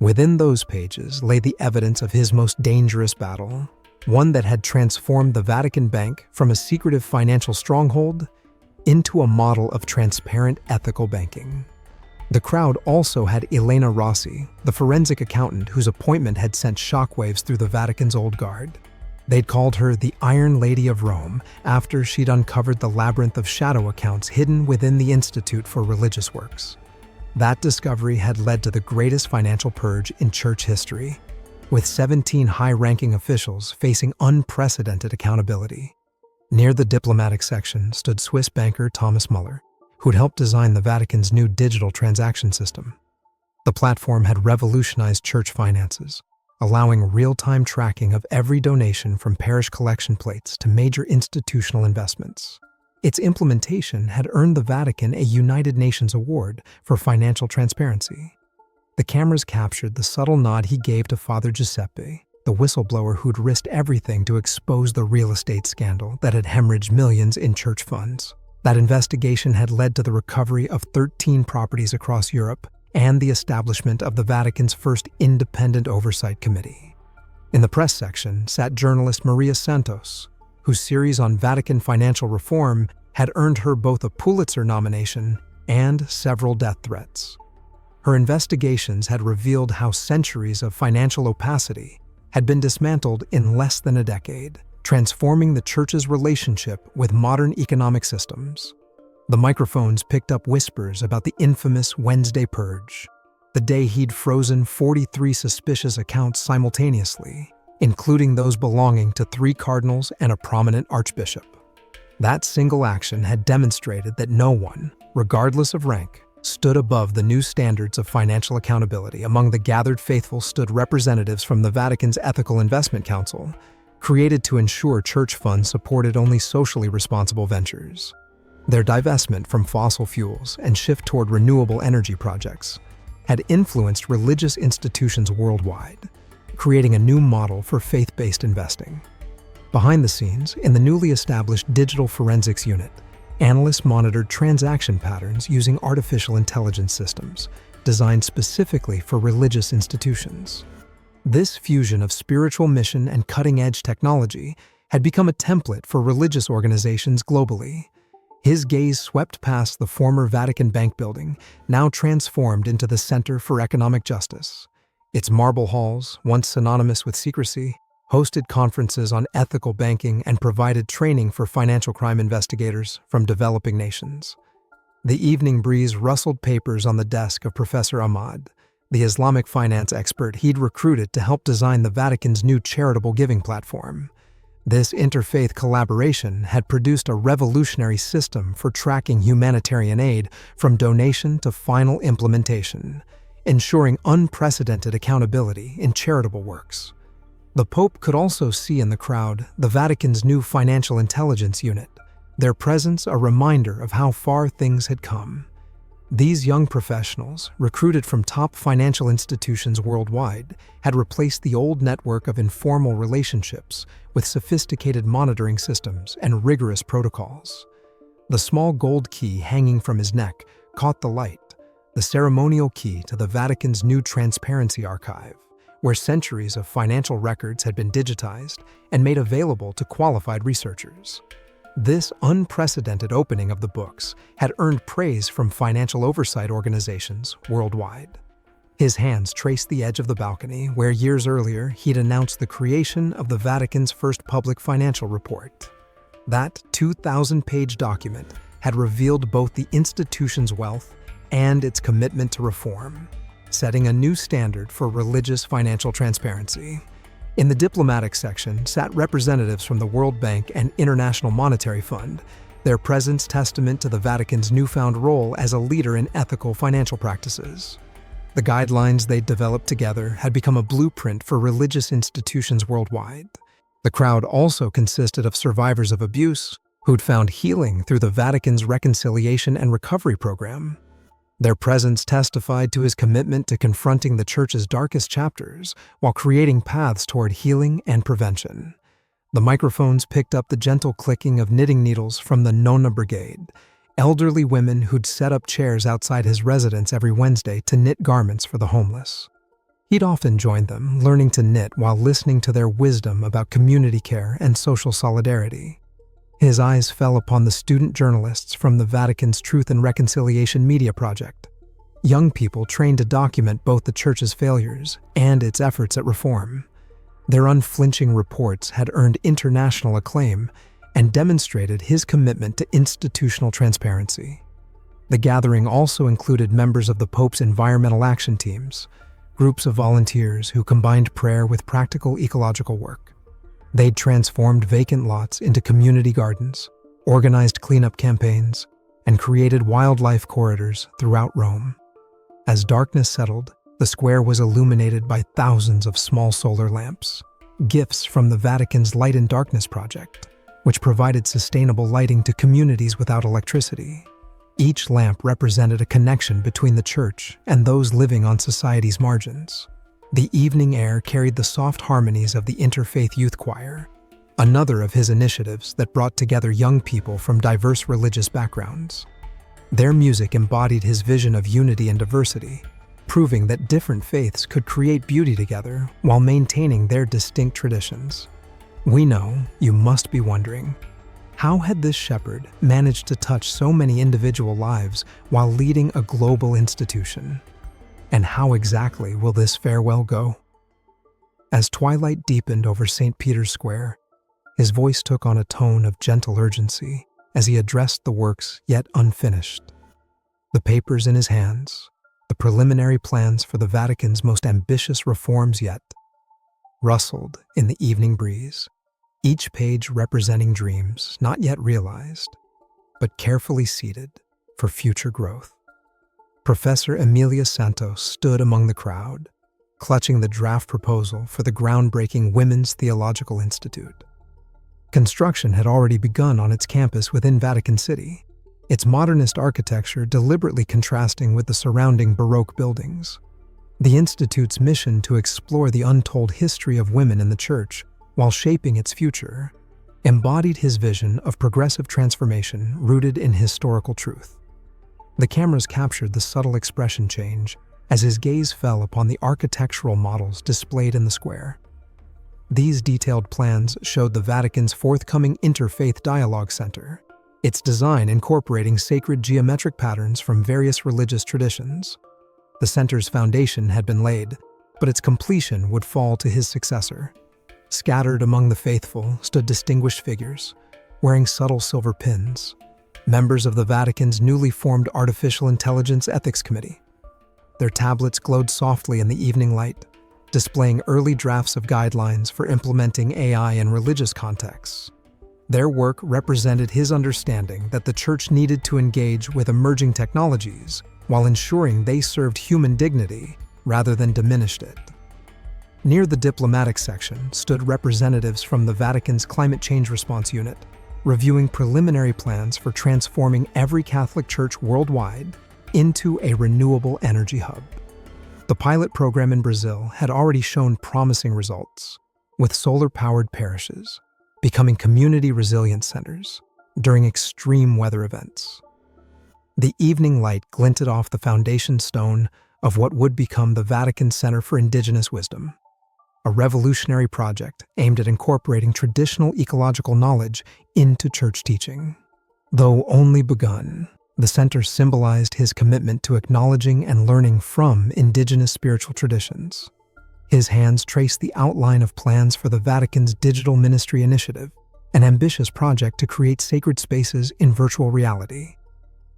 Within those pages lay the evidence of his most dangerous battle, one that had transformed the Vatican Bank from a secretive financial stronghold into a model of transparent ethical banking. The crowd also had Elena Rossi, the forensic accountant whose appointment had sent shockwaves through the Vatican's old guard. They'd called her the Iron Lady of Rome after she'd uncovered the labyrinth of shadow accounts hidden within the Institute for Religious Works. That discovery had led to the greatest financial purge in church history, with 17 high-ranking officials facing unprecedented accountability. Near the diplomatic section stood Swiss banker Thomas Muller, who'd helped design the Vatican's new digital transaction system. The platform had revolutionized church finances, allowing real-time tracking of every donation from parish collection plates to major institutional investments. Its implementation had earned the Vatican a United Nations award for financial transparency. The cameras captured the subtle nod he gave to Father Giuseppe, the whistleblower who'd risked everything to expose the real estate scandal that had hemorrhaged millions in church funds. That investigation had led to the recovery of 13 properties across Europe and the establishment of the Vatican's first independent oversight committee. In the press section sat journalist Maria Santos, whose series on Vatican financial reform had earned her both a Pulitzer nomination and several death threats. Her investigations had revealed how centuries of financial opacity had been dismantled in less than a decade, transforming the Church's relationship with modern economic systems. The microphones picked up whispers about the infamous Wednesday Purge, the day he'd frozen 43 suspicious accounts simultaneously, including those belonging to 3 cardinals and a prominent archbishop. That single action had demonstrated that no one, regardless of rank, stood above the new standards of financial accountability. Among the gathered faithful stood representatives from the Vatican's Ethical Investment Council, created to ensure church funds supported only socially responsible ventures. Their divestment from fossil fuels and shift toward renewable energy projects had influenced religious institutions worldwide, creating a new model for faith-based investing. Behind the scenes, in the newly established Digital Forensics Unit, analysts monitored transaction patterns using artificial intelligence systems designed specifically for religious institutions. This fusion of spiritual mission and cutting-edge technology had become a template for religious organizations globally. His gaze swept past the former Vatican Bank building, now transformed into the Center for Economic Justice. Its marble halls, once synonymous with secrecy, hosted conferences on ethical banking and provided training for financial crime investigators from developing nations. The evening breeze rustled papers on the desk of Professor Ahmad, the Islamic finance expert he'd recruited to help design the Vatican's new charitable giving platform. This interfaith collaboration had produced a revolutionary system for tracking humanitarian aid from donation to final implementation, ensuring unprecedented accountability in charitable works. The Pope could also see in the crowd the Vatican's new financial intelligence unit, their presence a reminder of how far things had come. These young professionals, recruited from top financial institutions worldwide, had replaced the old network of informal relationships with sophisticated monitoring systems and rigorous protocols. The small gold key hanging from his neck caught the light, the ceremonial key to the Vatican's new transparency archive, where centuries of financial records had been digitized and made available to qualified researchers. This unprecedented opening of the books had earned praise from financial oversight organizations worldwide. His hands traced the edge of the balcony where years earlier he'd announced the creation of the Vatican's first public financial report. That 2,000-page document had revealed both the institution's wealth and its commitment to reform, setting a new standard for religious financial transparency. In the diplomatic section sat representatives from the World Bank and International Monetary Fund, their presence testament to the Vatican's newfound role as a leader in ethical financial practices. The guidelines they'd developed together had become a blueprint for religious institutions worldwide. The crowd also consisted of survivors of abuse who'd found healing through the Vatican's Reconciliation and Recovery Program. Their presence testified to his commitment to confronting the Church's darkest chapters while creating paths toward healing and prevention. The microphones picked up the gentle clicking of knitting needles from the Nonna Brigade, elderly women who'd set up chairs outside his residence every Wednesday to knit garments for the homeless. He'd often joined them, learning to knit while listening to their wisdom about community care and social solidarity. His eyes fell upon the student journalists from the Vatican's Truth and Reconciliation Media Project, young people trained to document both the Church's failures and its efforts at reform. Their unflinching reports had earned international acclaim and demonstrated his commitment to institutional transparency. The gathering also included members of the Pope's environmental action teams, groups of volunteers who combined prayer with practical ecological work. They'd transformed vacant lots into community gardens, organized cleanup campaigns, and created wildlife corridors throughout Rome. As darkness settled, the square was illuminated by thousands of small solar lamps, gifts from the Vatican's Light in Darkness project, which provided sustainable lighting to communities without electricity. Each lamp represented a connection between the Church and those living on society's margins. The evening air carried the soft harmonies of the Interfaith Youth Choir, another of his initiatives that brought together young people from diverse religious backgrounds. Their music embodied his vision of unity and diversity, proving that different faiths could create beauty together while maintaining their distinct traditions. We know you must be wondering, how had this shepherd managed to touch so many individual lives while leading a global institution? And how exactly will this farewell go? As twilight deepened over St. Peter's Square, his voice took on a tone of gentle urgency as he addressed the works yet unfinished. The papers in his hands, the preliminary plans for the Vatican's most ambitious reforms yet, rustled in the evening breeze, each page representing dreams not yet realized, but carefully seeded for future growth. Professor Emilia Santos stood among the crowd, clutching the draft proposal for the groundbreaking Women's Theological Institute. Construction had already begun on its campus within Vatican City, its modernist architecture deliberately contrasting with the surrounding Baroque buildings. The Institute's mission to explore the untold history of women in the Church while shaping its future embodied his vision of progressive transformation rooted in historical truth. The cameras captured the subtle expression change as his gaze fell upon the architectural models displayed in the square. These detailed plans showed the Vatican's forthcoming Interfaith Dialogue Center, its design incorporating sacred geometric patterns from various religious traditions. The center's foundation had been laid, but its completion would fall to his successor. Scattered among the faithful stood distinguished figures, wearing subtle silver pins, members of the Vatican's newly formed Artificial Intelligence Ethics Committee. Their tablets glowed softly in the evening light, displaying early drafts of guidelines for implementing AI in religious contexts. Their work represented his understanding that the Church needed to engage with emerging technologies while ensuring they served human dignity rather than diminished it. Near the diplomatic section stood representatives from the Vatican's Climate Change Response Unit, reviewing preliminary plans for transforming every Catholic church worldwide into a renewable energy hub. The pilot program in Brazil had already shown promising results, with solar-powered parishes becoming community resilience centers during extreme weather events. The evening light glinted off the foundation stone of what would become the Vatican Center for Indigenous Wisdom, a revolutionary project aimed at incorporating traditional ecological knowledge into church teaching. Though only begun, the center symbolized his commitment to acknowledging and learning from indigenous spiritual traditions. His hands traced the outline of plans for the Vatican's Digital Ministry Initiative, an ambitious project to create sacred spaces in virtual reality.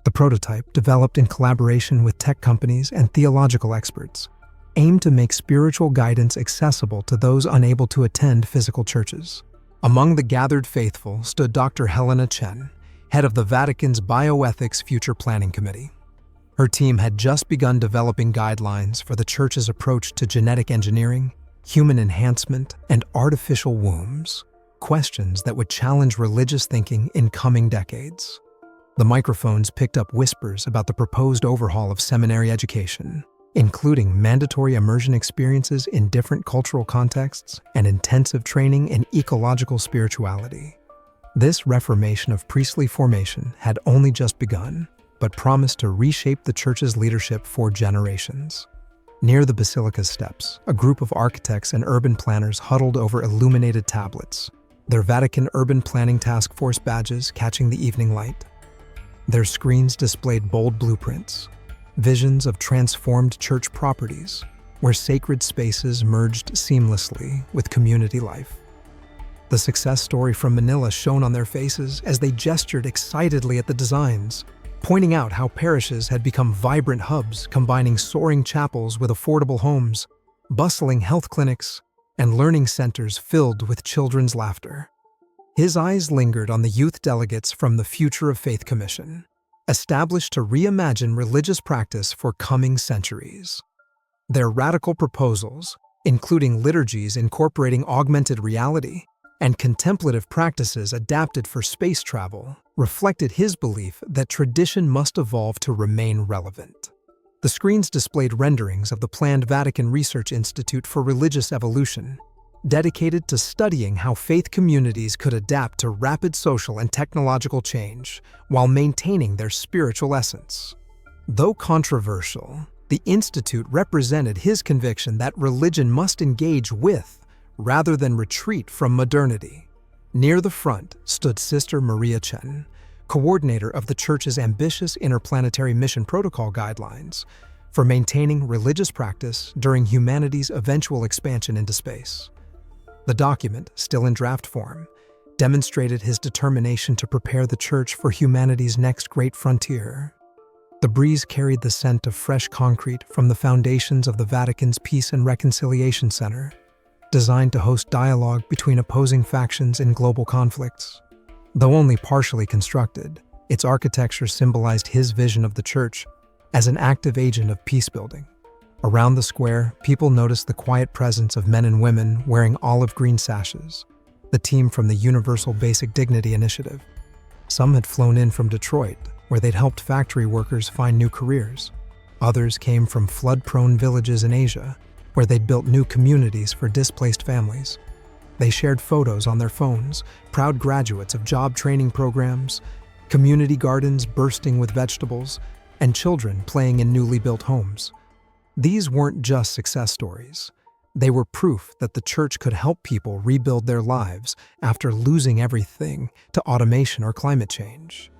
The prototype, developed in collaboration with tech companies and theological experts, aimed to make spiritual guidance accessible to those unable to attend physical churches. Among the gathered faithful stood Dr. Helena Chen, head of the Vatican's Bioethics Future Planning Committee. Her team had just begun developing guidelines for the Church's approach to genetic engineering, human enhancement, and artificial wombs, questions that would challenge religious thinking in coming decades. The microphones picked up whispers about the proposed overhaul of seminary education, including mandatory immersion experiences in different cultural contexts and intensive training in ecological spirituality. This reformation of priestly formation had only just begun, but promised to reshape the Church's leadership for generations. Near the basilica's steps, a group of architects and urban planners huddled over illuminated tablets, their Vatican Urban Planning Task Force badges catching the evening light. Their screens displayed bold blueprints, visions of transformed church properties, where sacred spaces merged seamlessly with community life. The success story from Manila shone on their faces as they gestured excitedly at the designs, pointing out how parishes had become vibrant hubs combining soaring chapels with affordable homes, bustling health clinics, and learning centers filled with children's laughter. His eyes lingered on the youth delegates from the Future of Faith Commission, established to reimagine religious practice for coming centuries. Their radical proposals, including liturgies incorporating augmented reality and contemplative practices adapted for space travel, reflected his belief that tradition must evolve to remain relevant. The screens displayed renderings of the planned Vatican Research Institute for Religious Evolution, dedicated to studying how faith communities could adapt to rapid social and technological change while maintaining their spiritual essence. Though controversial, the Institute represented his conviction that religion must engage with, rather than retreat from modernity. Near the front stood Sister Maria Chen, coordinator of the Church's ambitious interplanetary mission protocol guidelines for maintaining religious practice during humanity's eventual expansion into space. The document, still in draft form, demonstrated his determination to prepare the Church for humanity's next great frontier. The breeze carried the scent of fresh concrete from the foundations of the Vatican's Peace and Reconciliation Center, designed to host dialogue between opposing factions in global conflicts. Though only partially constructed, its architecture symbolized his vision of the church as an active agent of peace-building. Around the square, people noticed the quiet presence of men and women wearing olive green sashes, the team from the Universal Basic Dignity Initiative. Some had flown in from Detroit, where they'd helped factory workers find new careers. Others came from flood-prone villages in Asia, where they'd built new communities for displaced families. They shared photos on their phones, proud graduates of job training programs, community gardens bursting with vegetables, and children playing in newly built homes. These weren't just success stories. They were proof that the church could help people rebuild their lives after losing everything to automation or climate change.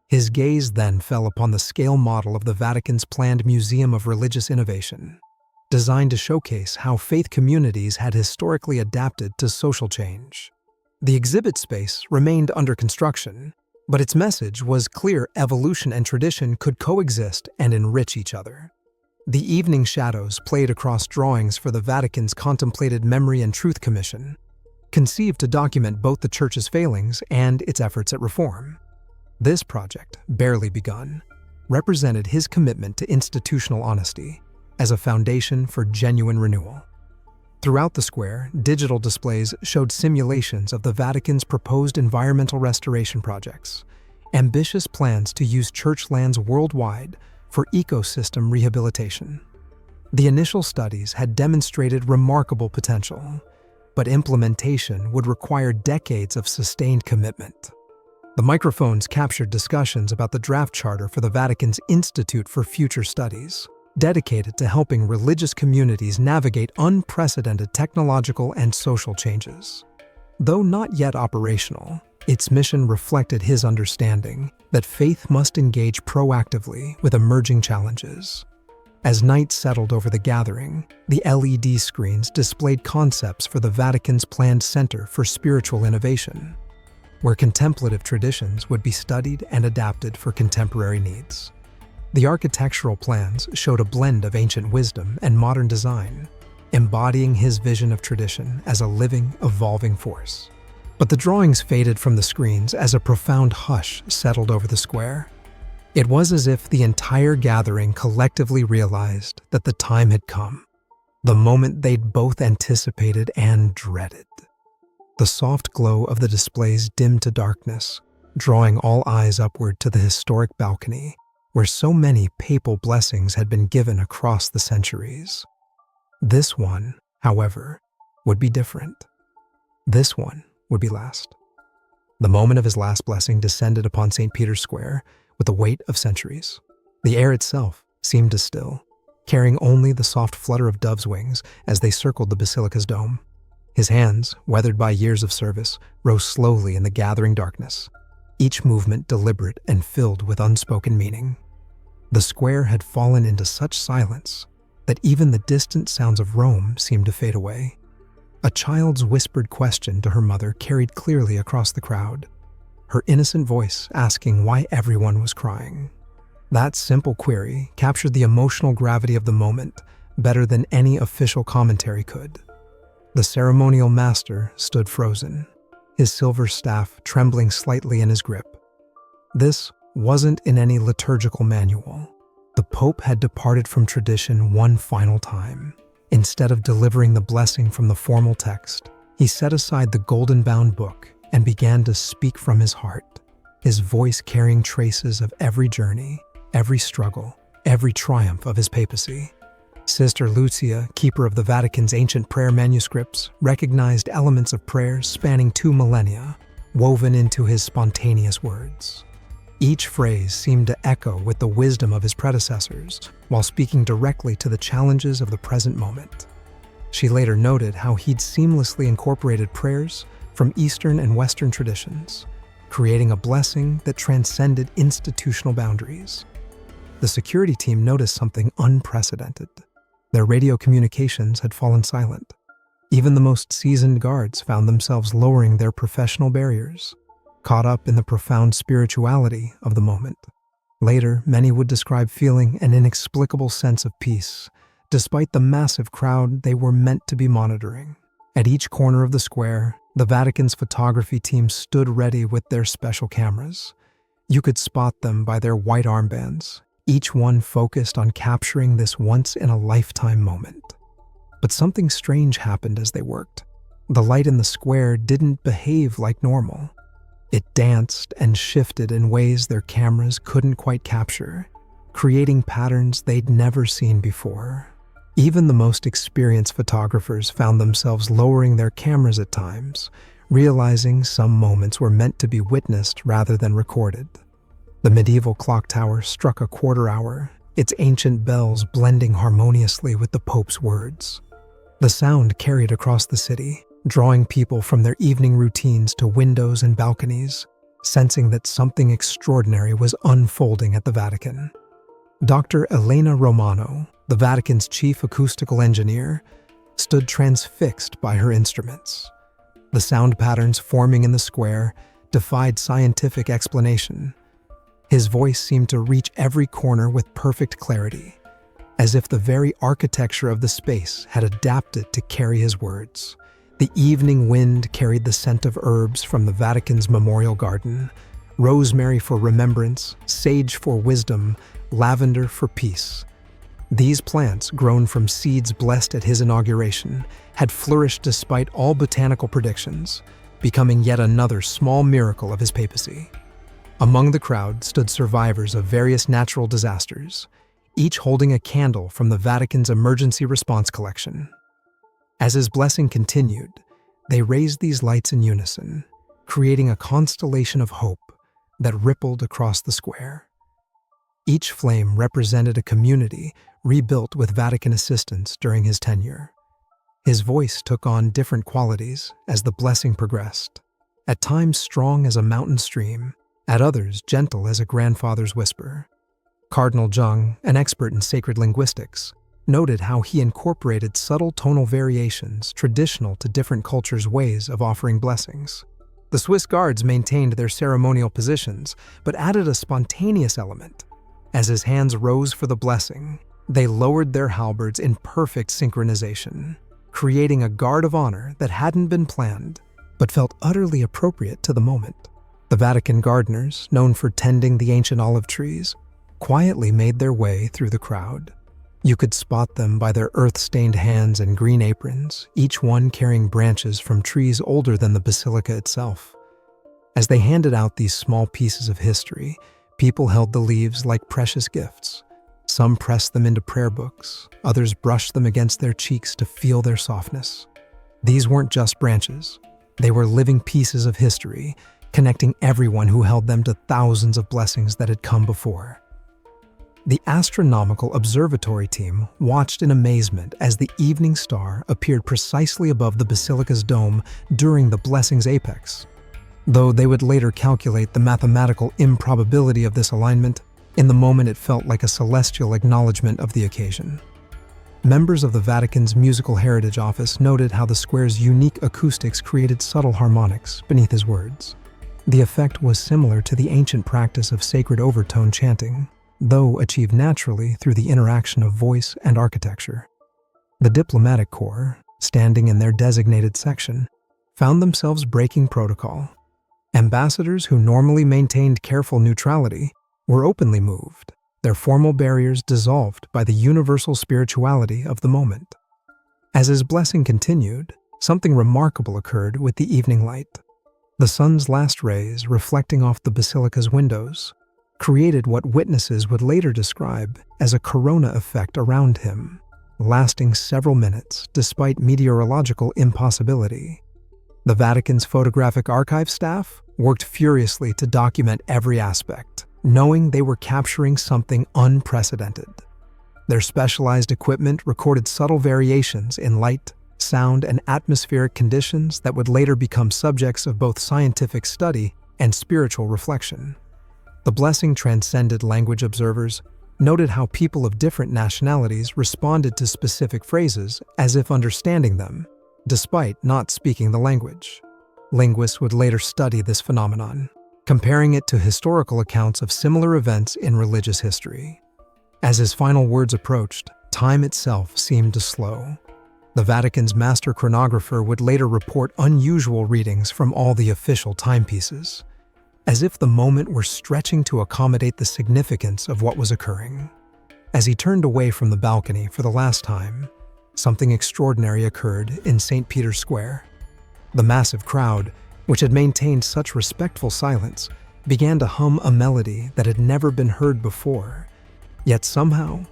His gaze then fell upon the scale model of the Vatican's planned Museum of Religious Innovation, designed to showcase how faith communities had historically adapted to social change. The exhibit space remained under construction, but its message was clear: evolution and tradition could coexist and enrich each other. The evening shadows played across drawings for the Vatican's contemplated Memory and Truth Commission, conceived to document both the church's failings and its efforts at reform. This project, barely begun, represented his commitment to institutional honesty as a foundation for genuine renewal. Throughout the square, digital displays showed simulations of the Vatican's proposed environmental restoration projects, ambitious plans to use church lands worldwide for ecosystem rehabilitation. The initial studies had demonstrated remarkable potential, but implementation would require decades of sustained commitment. The microphones captured discussions about the draft charter for the Vatican's Institute for Future Studies, dedicated to helping religious communities navigate unprecedented technological and social changes. Though not yet operational, its mission reflected his understanding that faith must engage proactively with emerging challenges. As night settled over the gathering, the LED screens displayed concepts for the Vatican's planned Center for Spiritual Innovation, where contemplative traditions would be studied and adapted for contemporary needs. The architectural plans showed a blend of ancient wisdom and modern design, embodying his vision of tradition as a living, evolving force. But the drawings faded from the screens as a profound hush settled over the square. It was as if the entire gathering collectively realized that the time had come, the moment they'd both anticipated and dreaded. The soft glow of the displays dimmed to darkness, drawing all eyes upward to the historic balcony, where so many papal blessings had been given across the centuries. This one, however, would be different. This one would be last. The moment of his last blessing descended upon St. Peter's Square with the weight of centuries. The air itself seemed to still, carrying only the soft flutter of doves' wings as they circled the basilica's dome. His hands, weathered by years of service, rose slowly in the gathering darkness, each movement deliberate and filled with unspoken meaning. The square had fallen into such silence that even the distant sounds of Rome seemed to fade away. A child's whispered question to her mother carried clearly across the crowd, her innocent voice asking why everyone was crying. That simple query captured the emotional gravity of the moment better than any official commentary could. The ceremonial master stood frozen, his silver staff trembling slightly in his grip. This wasn't in any liturgical manual. The Pope had departed from tradition one final time. Instead of delivering the blessing from the formal text, he set aside the golden-bound book and began to speak from his heart, his voice carrying traces of every journey, every struggle, every triumph of his papacy. Sister Lucia, keeper of the Vatican's ancient prayer manuscripts, recognized elements of prayers spanning 2 millennia, woven into his spontaneous words. Each phrase seemed to echo with the wisdom of his predecessors, while speaking directly to the challenges of the present moment. She later noted how he'd seamlessly incorporated prayers from Eastern and Western traditions, creating a blessing that transcended institutional boundaries. The security team noticed something unprecedented. Their radio communications had fallen silent. Even the most seasoned guards found themselves lowering their professional barriers, caught up in the profound spirituality of the moment. Later, many would describe feeling an inexplicable sense of peace, despite the massive crowd they were meant to be monitoring. At each corner of the square, the Vatican's photography team stood ready with their special cameras. You could spot them by their white armbands, each one focused on capturing this once-in-a-lifetime moment. But something strange happened as they worked. The light in the square didn't behave like normal. It danced and shifted in ways their cameras couldn't quite capture, creating patterns they'd never seen before. Even the most experienced photographers found themselves lowering their cameras at times, realizing some moments were meant to be witnessed rather than recorded. The medieval clock tower struck a quarter hour, its ancient bells blending harmoniously with the Pope's words. The sound carried across the city, drawing people from their evening routines to windows and balconies, sensing that something extraordinary was unfolding at the Vatican. Dr. Elena Romano, the Vatican's chief acoustical engineer, stood transfixed by her instruments. The sound patterns forming in the square defied scientific explanation. His voice seemed to reach every corner with perfect clarity, as if the very architecture of the space had adapted to carry his words. The evening wind carried the scent of herbs from the Vatican's memorial garden, rosemary for remembrance, sage for wisdom, lavender for peace. These plants, grown from seeds blessed at his inauguration, had flourished despite all botanical predictions, becoming yet another small miracle of his papacy. Among the crowd stood survivors of various natural disasters, each holding a candle from the Vatican's emergency response collection. As his blessing continued, they raised these lights in unison, creating a constellation of hope that rippled across the square. Each flame represented a community rebuilt with Vatican assistance during his tenure. His voice took on different qualities as the blessing progressed, at times strong as a mountain stream, at others gentle as a grandfather's whisper. Cardinal Jung, an expert in sacred linguistics, noted how he incorporated subtle tonal variations traditional to different cultures' ways of offering blessings. The Swiss guards maintained their ceremonial positions, but added a spontaneous element. As his hands rose for the blessing, they lowered their halberds in perfect synchronization, creating a guard of honor that hadn't been planned, but felt utterly appropriate to the moment. The Vatican gardeners, known for tending the ancient olive trees, quietly made their way through the crowd. You could spot them by their earth-stained hands and green aprons, each one carrying branches from trees older than the basilica itself. As they handed out these small pieces of history, people held the leaves like precious gifts. Some pressed them into prayer books, others brushed them against their cheeks to feel their softness. These weren't just branches. They were living pieces of history, connecting everyone who held them to thousands of blessings that had come before. The astronomical observatory team watched in amazement as the evening star appeared precisely above the basilica's dome during the blessing's apex. Though they would later calculate the mathematical improbability of this alignment, in the moment it felt like a celestial acknowledgement of the occasion. Members of the Vatican's Musical Heritage Office noted how the square's unique acoustics created subtle harmonics beneath his words. The effect was similar to the ancient practice of sacred overtone chanting, though achieved naturally through the interaction of voice and architecture. The diplomatic corps, standing in their designated section, found themselves breaking protocol. Ambassadors who normally maintained careful neutrality were openly moved, their formal barriers dissolved by the universal spirituality of the moment. As his blessing continued, something remarkable occurred with the evening light. The sun's last rays, reflecting off the basilica's windows, created what witnesses would later describe as a corona effect around him, lasting several minutes despite meteorological impossibility. The Vatican's photographic archive staff worked furiously to document every aspect, knowing they were capturing something unprecedented. Their specialized equipment recorded subtle variations in light, sound, and atmospheric conditions that would later become subjects of both scientific study and spiritual reflection. The blessing transcended language observers, noted how people of different nationalities responded to specific phrases as if understanding them, despite not speaking the language. Linguists would later study this phenomenon, comparing it to historical accounts of similar events in religious history. As his final words approached, time itself seemed to slow. The Vatican's master chronographer would later report unusual readings from all the official timepieces, as if the moment were stretching to accommodate the significance of what was occurring. As he turned away from the balcony for the last time, something extraordinary occurred in St. Peter's Square. The massive crowd, which had maintained such respectful silence, began to hum a melody that had never been heard before, yet somehow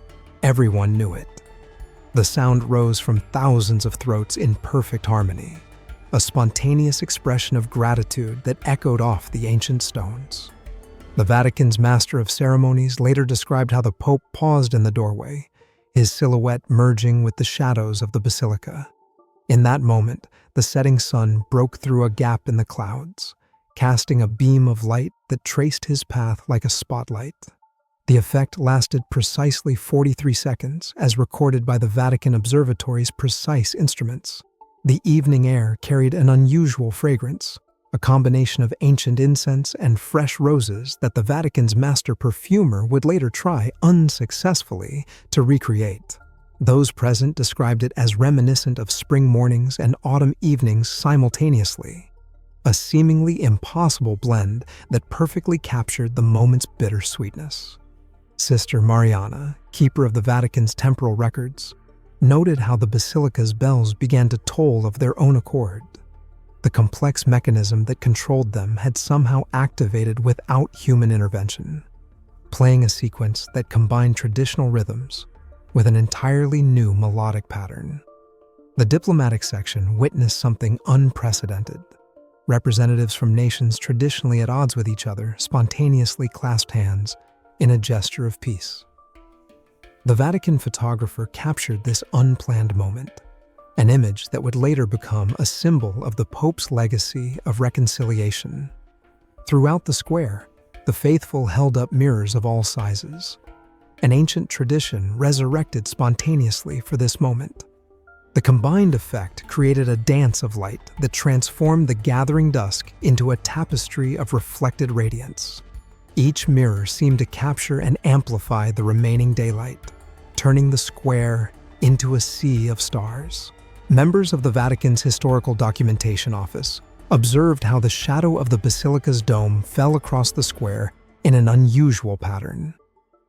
everyone knew it. The sound rose from thousands of throats in perfect harmony, a spontaneous expression of gratitude that echoed off the ancient stones. The Vatican's master of ceremonies later described how the Pope paused in the doorway, his silhouette merging with the shadows of the basilica. In that moment, the setting sun broke through a gap in the clouds, casting a beam of light that traced his path like a spotlight. The effect lasted precisely 43 seconds, as recorded by the Vatican Observatory's precise instruments. The evening air carried an unusual fragrance, a combination of ancient incense and fresh roses that the Vatican's master perfumer would later try unsuccessfully to recreate. Those present described it as reminiscent of spring mornings and autumn evenings simultaneously, a seemingly impossible blend that perfectly captured the moment's bittersweetness. Sister Mariana, keeper of the Vatican's temporal records, noted how the basilica's bells began to toll of their own accord. The complex mechanism that controlled them had somehow activated without human intervention, playing a sequence that combined traditional rhythms with an entirely new melodic pattern. The diplomatic section witnessed something unprecedented. Representatives from nations traditionally at odds with each other spontaneously clasped hands in a gesture of peace. The Vatican photographer captured this unplanned moment, an image that would later become a symbol of the Pope's legacy of reconciliation. Throughout the square, the faithful held up mirrors of all sizes, an ancient tradition resurrected spontaneously for this moment. The combined effect created a dance of light that transformed the gathering dusk into a tapestry of reflected radiance. Each mirror seemed to capture and amplify the remaining daylight, turning the square into a sea of stars. Members of the Vatican's Historical Documentation Office observed how the shadow of the basilica's dome fell across the square in an unusual pattern.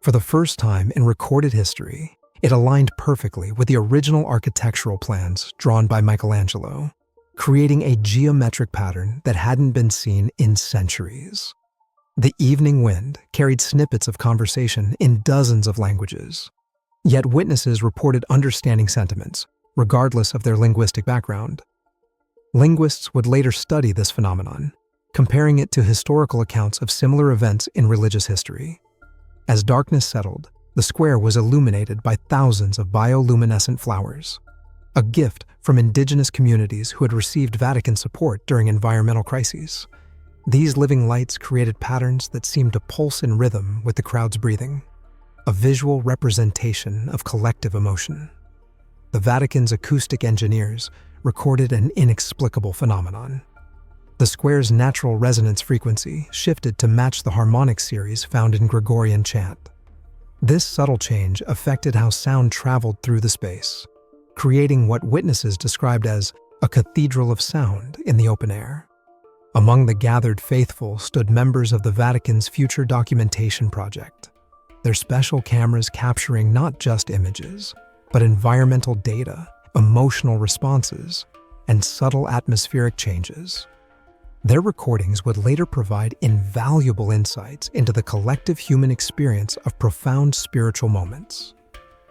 For the first time in recorded history, it aligned perfectly with the original architectural plans drawn by Michelangelo, creating a geometric pattern that hadn't been seen in centuries. The evening wind carried snippets of conversation in dozens of languages, yet witnesses reported understanding sentiments, regardless of their linguistic background. Linguists would later study this phenomenon, comparing it to historical accounts of similar events in religious history. As darkness settled, the square was illuminated by thousands of bioluminescent flowers, a gift from indigenous communities who had received Vatican support during environmental crises. These living lights created patterns that seemed to pulse in rhythm with the crowd's breathing, a visual representation of collective emotion. The Vatican's acoustic engineers recorded an inexplicable phenomenon. The square's natural resonance frequency shifted to match the harmonic series found in Gregorian chant. This subtle change affected how sound traveled through the space, creating what witnesses described as a cathedral of sound in the open air. Among the gathered faithful stood members of the Vatican's Future Documentation Project, their special cameras capturing not just images, but environmental data, emotional responses, and subtle atmospheric changes. Their recordings would later provide invaluable insights into the collective human experience of profound spiritual moments.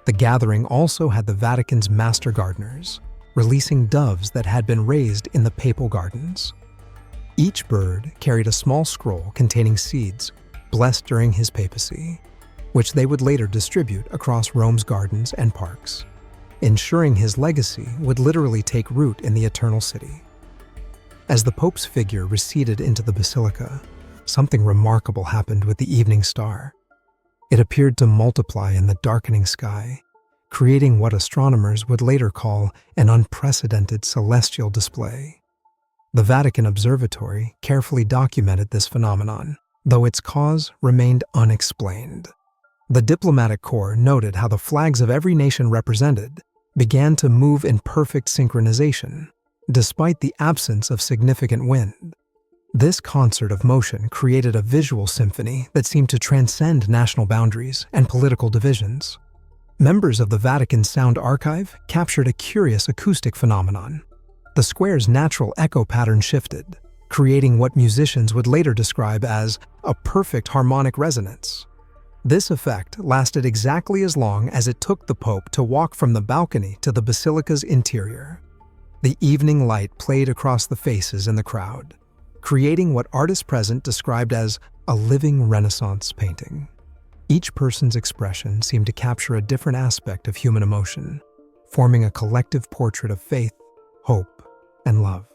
The gathering also had the Vatican's master gardeners, releasing doves that had been raised in the papal gardens. Each bird carried a small scroll containing seeds blessed during his papacy, which they would later distribute across Rome's gardens and parks, ensuring his legacy would literally take root in the Eternal City. As the Pope's figure receded into the basilica, something remarkable happened with the evening star. It appeared to multiply in the darkening sky, creating what astronomers would later call an unprecedented celestial display. The Vatican Observatory carefully documented this phenomenon, though its cause remained unexplained. The diplomatic corps noted how the flags of every nation represented began to move in perfect synchronization, despite the absence of significant wind. This concert of motion created a visual symphony that seemed to transcend national boundaries and political divisions. Members of the Vatican Sound Archive captured a curious acoustic phenomenon. The square's natural echo pattern shifted, creating what musicians would later describe as a perfect harmonic resonance. This effect lasted exactly as long as it took the Pope to walk from the balcony to the basilica's interior. The evening light played across the faces in the crowd, creating what artists present described as a living Renaissance painting. Each person's expression seemed to capture a different aspect of human emotion, forming a collective portrait of faith, hope, and love.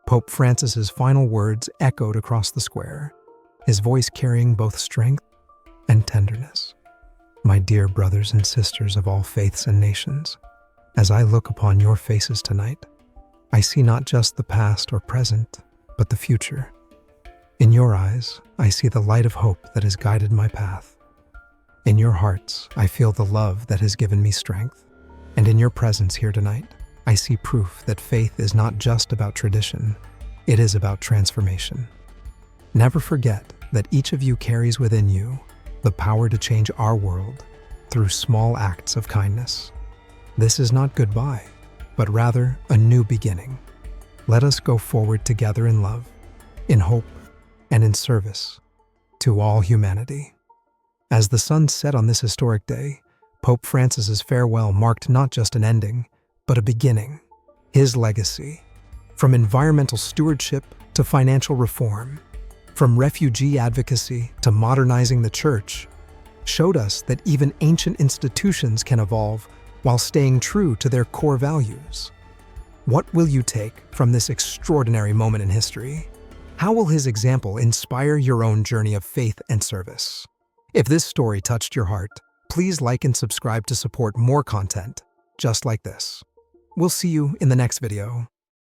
Pope Francis's final words echoed across the square, his voice carrying both strength and tenderness. My dear brothers and sisters of all faiths and nations, as I look upon your faces tonight, I see not just the past or present, but the future. In your eyes, I see the light of hope that has guided my path. In your hearts, I feel the love that has given me strength. And in your presence here tonight, I see proof that faith is not just about tradition, it is about transformation. Never forget that each of you carries within you the power to change our world through small acts of kindness. This is not goodbye, but rather a new beginning. Let us go forward together in love, in hope, and in service to all humanity. As the sun set on this historic day, Pope Francis's farewell marked not just an ending, but a beginning. His legacy, from environmental stewardship to financial reform, from refugee advocacy to modernizing the church, showed us that even ancient institutions can evolve while staying true to their core values. What will you take from this extraordinary moment in history? How will his example inspire your own journey of faith and service? If this story touched your heart, please like and subscribe to support more content just like this. We'll see you in the next video.